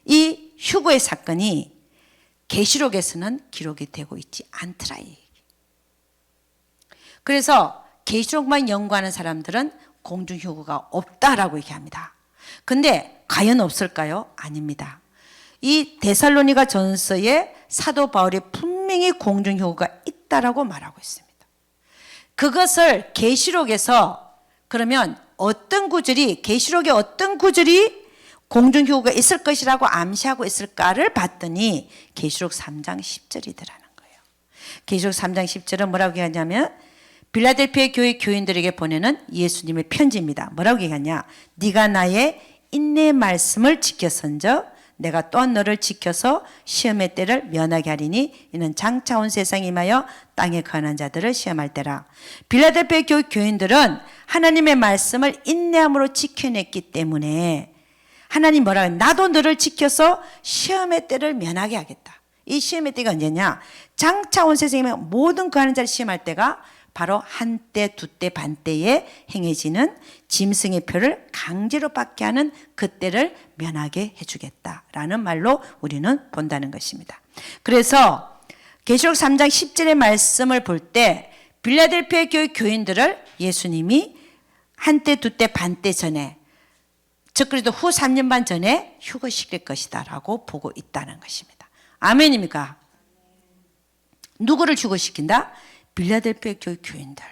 이 휴거의 사건이 계시록에서는 기록이 되고 있지 않더라. 그래서 계시록만 연구하는 사람들은 공중 휴거가 없다라고 얘기합니다. 근데 과연 없을까요? 아닙니다. 이 데살로니가 전서에 사도 바울이 분명히 공중 휴거가 있다라고 말하고 있습니다. 그것을 계시록에서 그러면 어떤 구절이 계시록의 어떤 구절이 공중 휴거가 있을 것이라고 암시하고 있을까를 봤더니 계시록 3장 10절이더라는 거예요. 계시록 3장 10절은 뭐라고 얘기하냐면 빌라델피아 교회 교인들에게 보내는 예수님의 편지입니다. 뭐라고 얘기하냐? 네가 나의 인내의 말씀을 지켰은즉 내가 또한 너를 지켜서 시험의 때를 면하게 하리니 이는 장차 온 세상에 임하여 땅에 거하는 자들을 시험할 때라. 빌라델피아 교회 교인들은 하나님의 말씀을 인내함으로 지켜냈기 때문에 하나님 뭐라 해요? 나도 너를 지켜서 시험의 때를 면하게 하겠다. 이 시험의 때가 언제냐? 장차 온 세상에 모든 거하는 자를 시험할 때가 바로 한때, 두때, 반때에 행해지는 짐승의 표를 강제로 받게 하는 그때를 면하게 해주겠다라는 말로 우리는 본다는 것입니다. 그래서 계시록 3장 10절의 말씀을 볼 때 빌라델피아 교회 교인들을 예수님이 한때, 두때, 반때 전에 즉 그래도 후 3년 반 전에 휴거시킬 것이다 라고 보고 있다는 것입니다. 아멘입니까? 누구를 휴거시킨다? 빌라델피아 교회 교인들.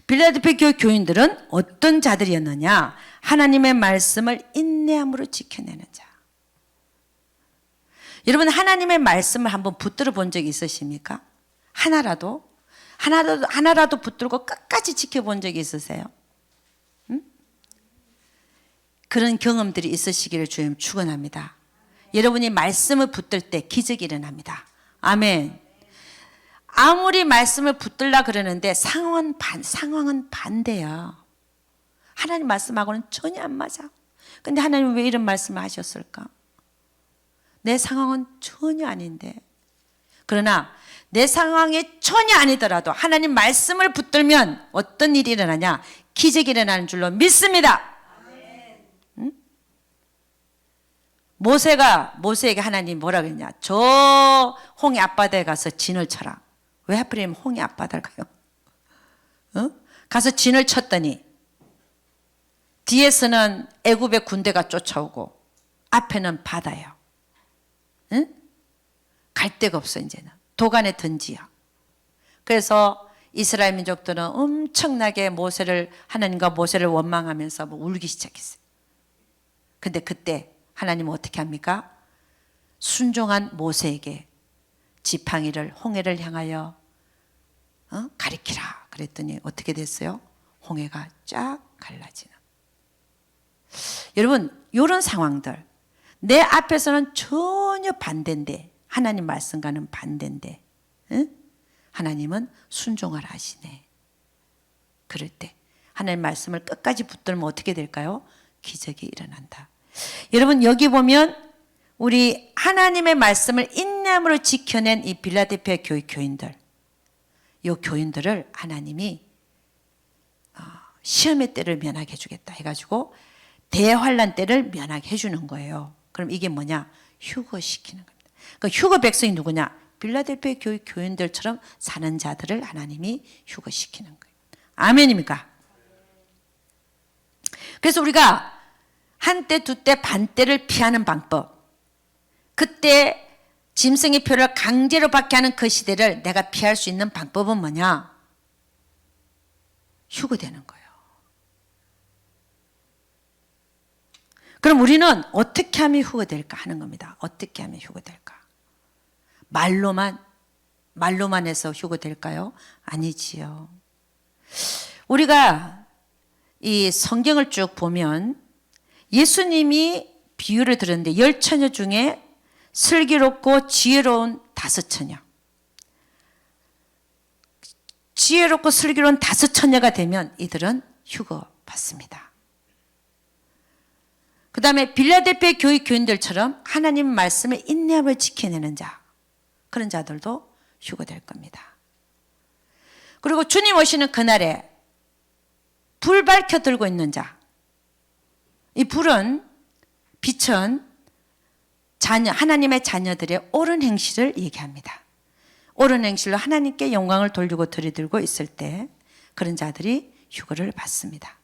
빌라델피아 교회 교인들은 어떤 자들이었느냐? 하나님의 말씀을 인내함으로 지켜내는 자. 여러분 하나님의 말씀을 한번 붙들어 본 적이 있으십니까? 하나라도 붙들고 끝까지 지켜본 적이 있으세요? 응? 그런 경험들이 있으시기를 주님 축원합니다. 여러분이 말씀을 붙들 때 기적이 일어납니다. 아멘. 아무리 말씀을 붙들라 그러는데 상황은 반대야. 하나님 말씀하고는 전혀 안 맞아. 근데 하나님 왜 이런 말씀을 하셨을까? 내 상황은 전혀 아닌데. 그러나 내 상황이 전혀 아니더라도 하나님 말씀을 붙들면 어떤 일이 일어나냐? 기적이 일어나는 줄로 믿습니다. 응? 모세에게 하나님 뭐라 그랬냐? 저 홍해 앞바다에 가서 진을 쳐라. 왜 하필이면 홍해 앞바다를 가요? 가서 진을 쳤더니 뒤에서는 애굽의 군대가 쫓아오고 앞에는 바다예요. 응? 갈 데가 없어 이제는. 도간에 던지요. 그래서 이스라엘 민족들은 엄청나게 하나님과 모세를 원망하면서 울기 시작했어요. 근데 그때 하나님은 어떻게 합니까? 순종한 모세에게 지팡이를 홍해를 향하여 가리키라 그랬더니 어떻게 됐어요? 홍해가 쫙 갈라지는. 여러분 이런 상황들 내 앞에서는 전혀 반대인데 하나님 말씀과는 반대인데 하나님은 순종하라 하시네. 그럴 때 하나님 말씀을 끝까지 붙들면 어떻게 될까요? 기적이 일어난다. 여러분 여기 보면 우리 하나님의 말씀을 인내함으로 지켜낸 이 빌라델피아 교회 교인들, 이 교인들을 하나님이 시험의 때를 면하게 해주겠다 해가지고 대환란 때를 면하게 해주는 거예요. 그럼 이게 뭐냐? 휴거시키는 겁니다. 그러니까 휴거 백성이 누구냐? 빌라델피아 교회 교인들처럼 사는 자들을 하나님이 휴거시키는 거예요. 아멘입니까? 그래서 우리가 한때, 두때, 반때를 피하는 방법, 그때 짐승의 표를 강제로 받게 하는 그 시대를 내가 피할 수 있는 방법은 뭐냐? 휴거되는 거예요. 그럼 우리는 어떻게 하면 휴거될까 하는 겁니다. 어떻게 하면 휴거될까? 말로만 해서 휴거될까요? 아니지요. 우리가 이 성경을 쭉 보면 예수님이 비유를 들었는데 10처녀 중에 슬기롭고 지혜로운 5처녀. 지혜롭고 슬기로운 5 처녀가 되면 이들은 휴거 받습니다. 그 다음에 빌라델피아 교회 교인들처럼 하나님 말씀의 인내함을 지켜내는 자, 그런 자들도 휴거될 겁니다. 그리고 주님 오시는 그날에 불 밝혀 들고 있는 자, 이 불은, 빛은 하나님의 자녀들의 옳은 행실을 얘기합니다. 옳은 행실로 하나님께 영광을 돌리고 들이들고 있을 때 그런 자들이 휴거를 받습니다.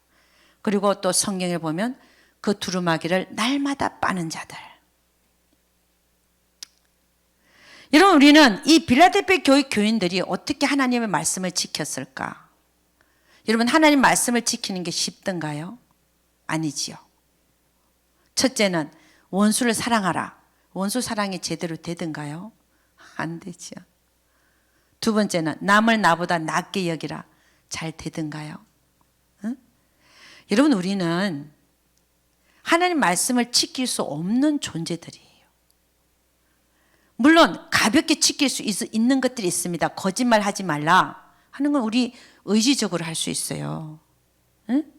그리고 또 성경에 보면 그 두루마기를 날마다 빠는 자들. 여러분, 우리는 이 빌라델피아 교회 교인들이 어떻게 하나님의 말씀을 지켰을까? 여러분, 하나님 말씀을 지키는 게 쉽던가요? 아니지요. 첫째는 원수를 사랑하라. 원수 사랑이 제대로 되던가요? 안 되죠. 두 번째는 남을 나보다 낫게 여기라. 잘 되던가요? 응? 여러분, 우리는 하나님 말씀을 지킬 수 없는 존재들이에요. 물론 가볍게 지킬 수 있는 것들이 있습니다. 거짓말 하지 말라 하는 건 우리 의지적으로 할 수 있어요. 응?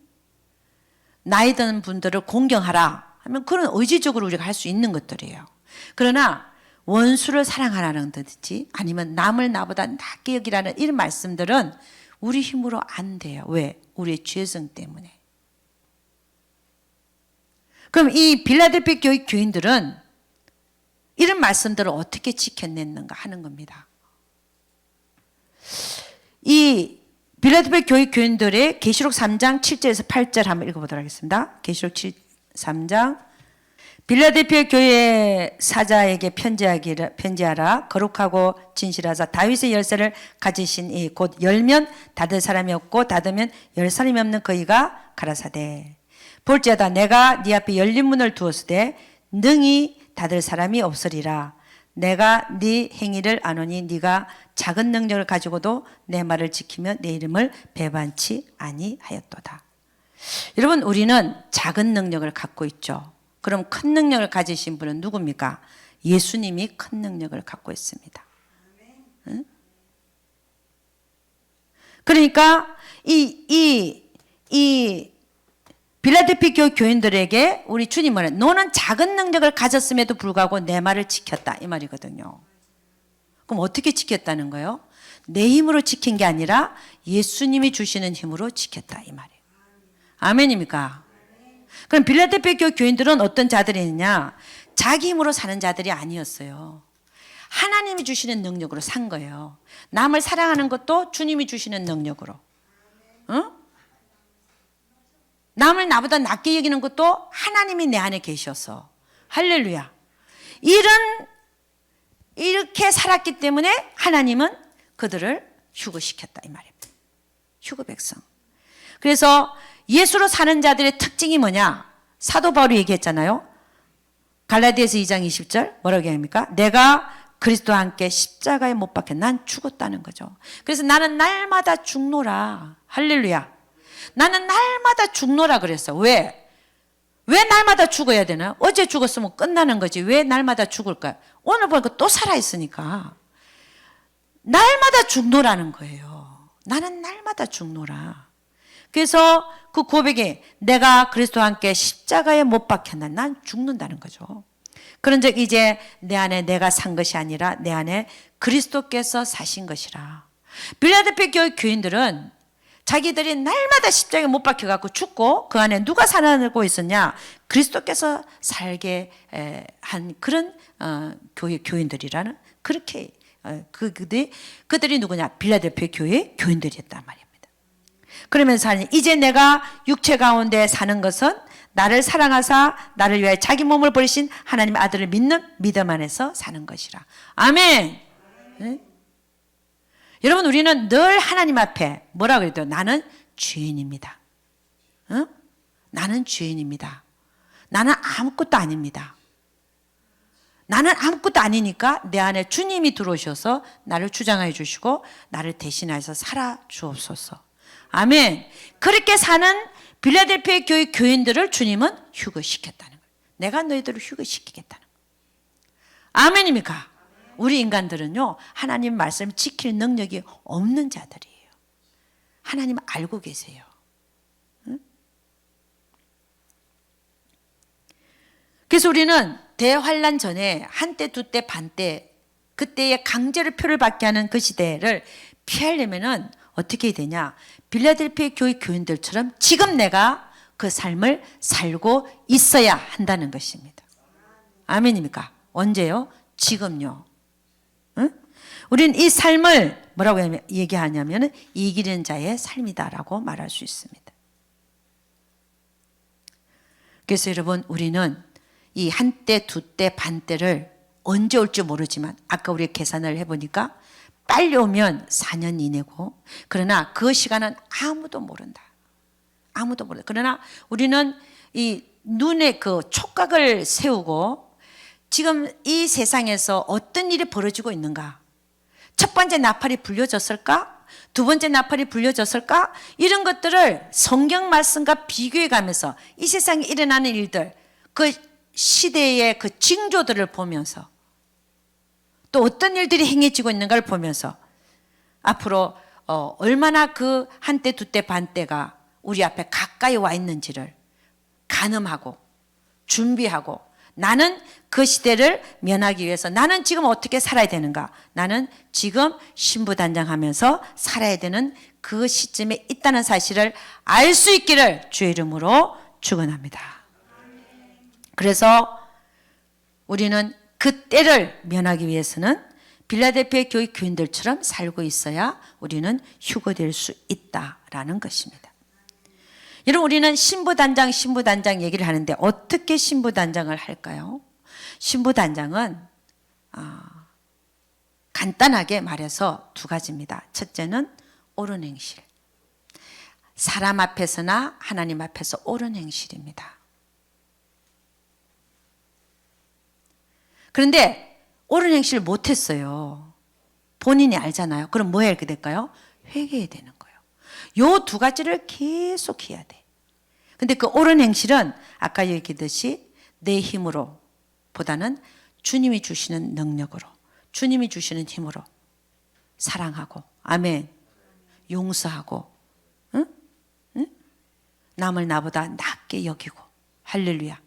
나이 드는 분들을 공경하라 하면 그런 의지적으로 우리가 할 수 있는 것들이에요. 그러나 원수를 사랑하라는 듯이 아니면 남을 나보다 낫게 여기라는 이런 말씀들은 우리 힘으로 안 돼요. 왜? 우리의 죄성 때문에. 그럼 이 빌라델피아 교회 교인들은 이런 말씀들을 어떻게 지켜냈는가 하는 겁니다. 이 빌라델피아 교회 교인들의 계시록 3장 7절에서 8절 한번 읽어보도록 하겠습니다. 계시록 3장 빌라델피아 교회 사자에게 편지하라. 거룩하고 진실하사 다윗의 열쇠를 가지신 이 곧 열면 닫을 사람이 없고 닫으면 열 사람이 없는 그이가 가라사대 볼지어다 내가 네 앞에 열린 문을 두었으되 능히 닫을 사람이 없으리라. 내가 네 행위를 아노니 네가 작은 능력을 가지고도 내 말을 지키며 내 이름을 배반치 아니하였도다. 여러분, 우리는 작은 능력을 갖고 있죠. 그럼 큰 능력을 가지신 분은 누굽니까? 예수님이 큰 능력을 갖고 있습니다. 응? 그러니까 이 빌라델피아 교회 교인들에게 우리 주님은 너는 작은 능력을 가졌음에도 불구하고 내 말을 지켰다 이 말이거든요. 그럼 어떻게 지켰다는 거예요? 내 힘으로 지킨 게 아니라 예수님이 주시는 힘으로 지켰다 이 말이에요. 아멘입니까? 그럼 빌라델피아 교회 교인들은 어떤 자들이냐? 자기 힘으로 사는 자들이 아니었어요. 하나님이 주시는 능력으로 산 거예요. 남을 사랑하는 것도 주님이 주시는 능력으로. 응? 남을 나보다 낫게 여기는 것도 하나님이 내 안에 계셔서. 할렐루야. 이렇게 살았기 때문에 하나님은 그들을 휴거시켰다 이 말입니다. 휴거 백성. 그래서 예수로 사는 자들의 특징이 뭐냐? 사도 바울이 얘기했잖아요. 갈라디아서 2장 20절 뭐라고 합니까? 내가 그리스도와 함께 십자가에 못 박혀 난 죽었다는 거죠. 그래서 나는 날마다 죽노라. 할렐루야. 나는 날마다 죽노라 그랬어. 왜? 왜 날마다 죽어야 되나? 어제 죽었으면 끝나는 거지. 왜 날마다 죽을까요? 오늘 보니까 또 살아있으니까. 날마다 죽노라는 거예요. 나는 날마다 죽노라. 그래서 그 고백에 내가 그리스도와 함께 십자가에 못 박혔나 난 죽는다는 거죠. 그런즉 이제 내 안에 내가 산 것이 아니라 내 안에 그리스도께서 사신 것이라. 빌라델피아 교회 교인들은 자기들이 날마다 십자가에 못 박혀갖고 죽고 그 안에 누가 살아나고 있었냐? 그리스도께서 살게 한 그런 교회 교인들이라는 그렇게 그들이 누구냐? 빌라델피아 교회 교인들이었단 말이에요. 그러면서 이제 내가 육체 가운데 사는 것은 나를 사랑하사 나를 위하여 자기 몸을 버리신 하나님의 아들을 믿는 믿음 안에서 사는 것이라. 아멘. 네? 여러분, 우리는 늘 하나님 앞에 뭐라고 그래도 나는 죄인입니다. 어? 나는 죄인입니다. 나는 아무것도 아닙니다. 나는 아무것도 아니니까 내 안에 주님이 들어오셔서 나를 주장해 주시고 나를 대신하여서 살아 주옵소서. 아멘. 그렇게 사는 빌라델피아 교회 교인들을 주님은 휴거시켰다는 거예요. 내가 너희들을 휴거시키겠다는 거예요. 아멘입니까? 우리 인간들은요, 하나님 말씀 지킬 능력이 없는 자들이에요. 하나님 알고 계세요. 응? 그래서 우리는 대환란 전에 한때 두때 반때 그때의 강제로 표를 받게 하는 그 시대를 피하려면은 어떻게 해야 되냐? 빌라델피아 교회 교인들처럼 지금 내가 그 삶을 살고 있어야 한다는 것입니다. 아멘입니까? 언제요? 지금요. 응? 우리는 이 삶을 뭐라고 얘기하냐면 이기는 자의 삶이다라고 말할 수 있습니다. 그래서 여러분 우리는 이 한때 두때 반때를 언제 올지 모르지만 아까 우리 계산을 해보니까 빨리 오면 4년 이내고 그러나 그 시간은 아무도 모른다. 아무도 모른다. 그러나 우리는 이 눈에 그 촉각을 세우고 지금 이 세상에서 어떤 일이 벌어지고 있는가? 첫 번째 나팔이 불려졌을까? 두 번째 나팔이 불려졌을까? 이런 것들을 성경 말씀과 비교해 가면서 이 세상에 일어나는 일들, 그 시대의 그 징조들을 보면서 또 어떤 일들이 행해지고 있는가를 보면서 앞으로 얼마나 그 한때 두때 반때가 우리 앞에 가까이 와 있는지를 가늠하고 준비하고 나는 그 시대를 면하기 위해서 나는 지금 어떻게 살아야 되는가? 나는 지금 신부단장하면서 살아야 되는 그 시점에 있다는 사실을 알 수 있기를 주의 이름으로 축원합니다. 그래서 우리는 그 때를 면하기 위해서는 빌라델피아 교회 교인들처럼 살고 있어야 우리는 휴거될 수 있다라는 것입니다. 여러분 우리는 신부단장 얘기를 하는데 어떻게 신부단장을 할까요? 신부단장은 간단하게 말해서 두 가지입니다. 첫째는 옳은 행실. 사람 앞에서나 하나님 앞에서 옳은 행실입니다. 그런데 옳은 행실을 못했어요. 본인이 알잖아요. 그럼 뭐 해야 될까요? 회개해야 되는 거예요. 요 두 가지를 계속 해야 돼. 근데 그 옳은 행실은 아까 얘기했듯이 내 힘으로 보다는 주님이 주시는 능력으로 주님이 주시는 힘으로 사랑하고 아멘 용서하고 응? 응? 남을 나보다 낮게 여기고 할렐루야.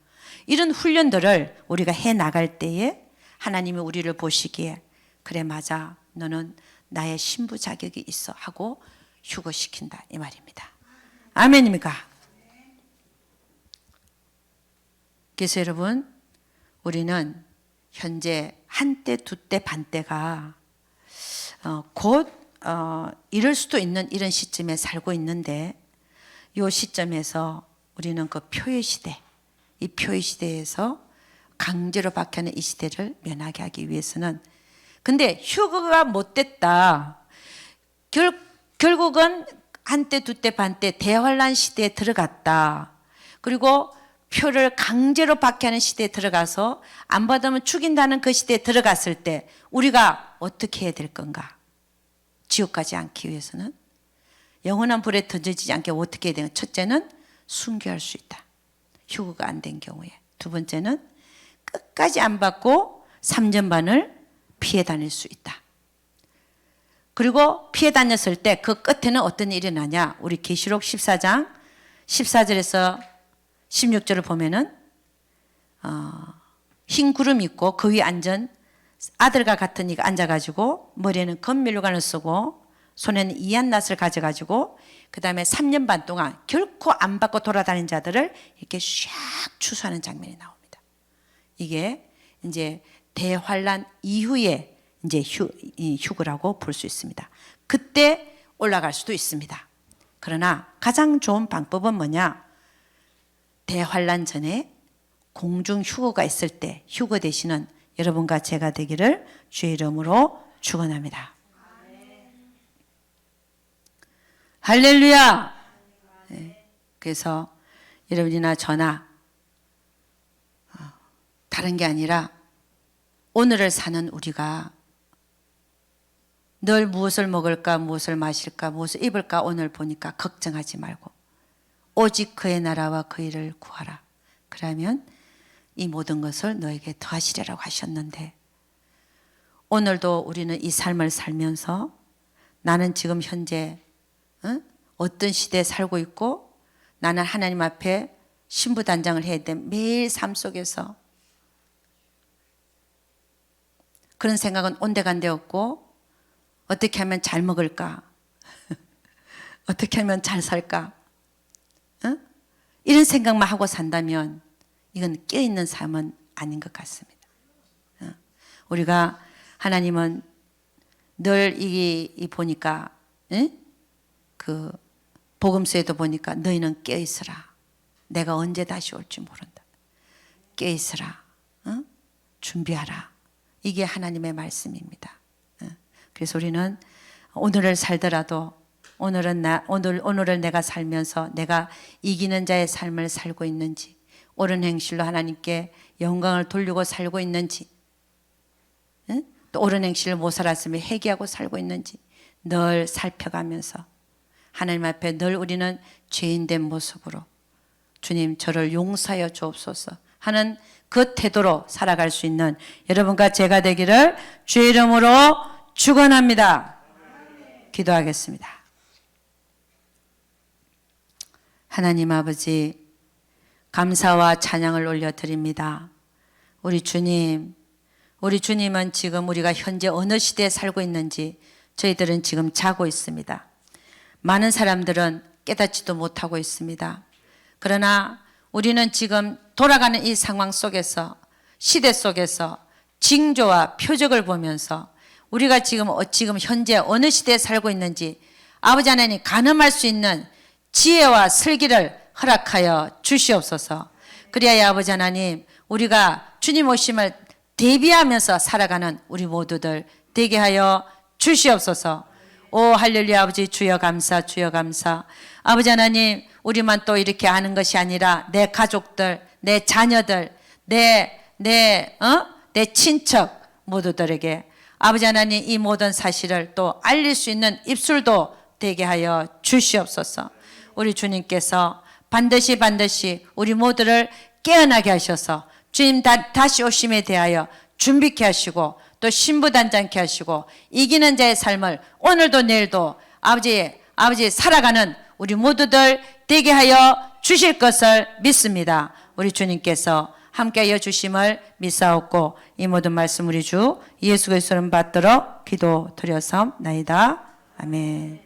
이런 훈련들을 우리가 해 나갈 때에 하나님이 우리를 보시기에 그래 맞아 너는 나의 신부 자격이 있어 하고 휴거시킨다 이 말입니다. 아멘입니까? 그래서 여러분 우리는 현재 한때 두때 반때가 곧 이럴 수도 있는 이런 시점에 살고 있는데 이 시점에서 우리는 그 표의 시대 이 표의 시대에서 강제로 박혀는 이 시대를 면하게 하기 위해서는 근데 휴거가 못됐다. 결국은 한때 두때 반때 대환란 시대에 들어갔다. 그리고 표를 강제로 박혀하는 시대에 들어가서 안 받으면 죽인다는 그 시대에 들어갔을 때 우리가 어떻게 해야 될 건가? 지옥 가지 않기 위해서는 영원한 불에 던져지지 않게 어떻게 해야 되는? 첫째는 순교할 수 있다. 휴거가 안 된 경우에. 두 번째는 끝까지 안 받고 3년 반을 피해 다닐 수 있다. 그리고 피해 다녔을 때 그 끝에는 어떤 일이 나냐? 우리 계시록 14장 14절에서 16절을 보면은 흰 구름이 있고 그 위에 앉은 아들과 같은 이가 앉아가지고 머리에는 금밀관을 쓰고 손에는 이한 낫을 가져가지고 그 다음에 3년 반 동안 결코 안 받고 돌아다닌 자들을 이렇게 샥 추수하는 장면이 나옵니다. 이게 이제 대환란 이후에 이제 휴거라고 볼 수 있습니다. 그때 올라갈 수도 있습니다. 그러나 가장 좋은 방법은 뭐냐? 대환란 전에 공중 휴거가 있을 때 휴거 되시는 여러분과 제가 되기를 주의 이름으로 축원합니다. 할렐루야. 네. 그래서 여러분이나 저나 다른 게 아니라 오늘을 사는 우리가 늘 무엇을 먹을까 무엇을 마실까 무엇을 입을까 오늘 보니까 걱정하지 말고 오직 그의 나라와 그 일을 구하라. 그러면 이 모든 것을 너에게 더하시리라고 하셨는데 오늘도 우리는 이 삶을 살면서 나는 지금 현재 어떤 시대에 살고 있고 나는 하나님 앞에 신부단장을 해야 돼. 매일 삶 속에서 그런 생각은 온데간데 없고 어떻게 하면 잘 먹을까? 어떻게 하면 잘 살까? 어? 이런 생각만 하고 산다면 이건 깨어있는 삶은 아닌 것 같습니다. 어? 우리가 하나님은 늘 이 보니까 그 복음서에도 보니까 너희는 깨어있으라. 내가 언제 다시 올지 모른다. 깨어있으라. 어? 준비하라. 이게 하나님의 말씀입니다. 어? 그래서 우리는 오늘을 살더라도 오늘을 내가 살면서 내가 이기는 자의 삶을 살고 있는지, 옳은 행실로 하나님께 영광을 돌리고 살고 있는지, 또 옳은 행실을 못 살았으면 회개하고 살고 있는지 늘 살펴가면서 하나님 앞에 늘 우리는 죄인된 모습으로 주님 저를 용서하여 주옵소서 하는 그 태도로 살아갈 수 있는 여러분과 제가 되기를 주의 이름으로 축원합니다. 기도하겠습니다. 하나님 아버지, 감사와 찬양을 올려드립니다. 우리 주님은 지금 우리가 현재 어느 시대에 살고 있는지 저희들은 지금 자고 있습니다. 많은 사람들은 깨닫지도 못하고 있습니다. 그러나 우리는 지금 돌아가는 이 상황 속에서, 시대 속에서 징조와 표적을 보면서 우리가 지금 현재 어느 시대에 살고 있는지 아버지 하나님 가늠할 수 있는 지혜와 슬기를 허락하여 주시옵소서. 그리하여 아버지 하나님 우리가 주님 오심을 대비하면서 살아가는 우리 모두들 되게 하여 주시옵소서. 오 할렐루야. 아버지 주여 감사, 주여 감사. 아버지 하나님 우리만 또 이렇게 아는 것이 아니라 내 가족들, 내 자녀들, 내 친척 모두들에게 아버지 하나님 이 모든 사실을 또 알릴 수 있는 입술도 되게 하여 주시옵소서. 우리 주님께서 반드시 우리 모두를 깨어나게 하셔서 주님 다시 오심에 대하여 준비케 하시고 또 신부단장케 하시고 이기는 자의 삶을 오늘도 내일도 아버지 살아가는 우리 모두들 되게 하여 주실 것을 믿습니다. 우리 주님께서 함께하여 주심을 믿사옵고 이 모든 말씀 우리 주 예수 그리스도를 받들어 기도드렸사옵나이다. 아멘.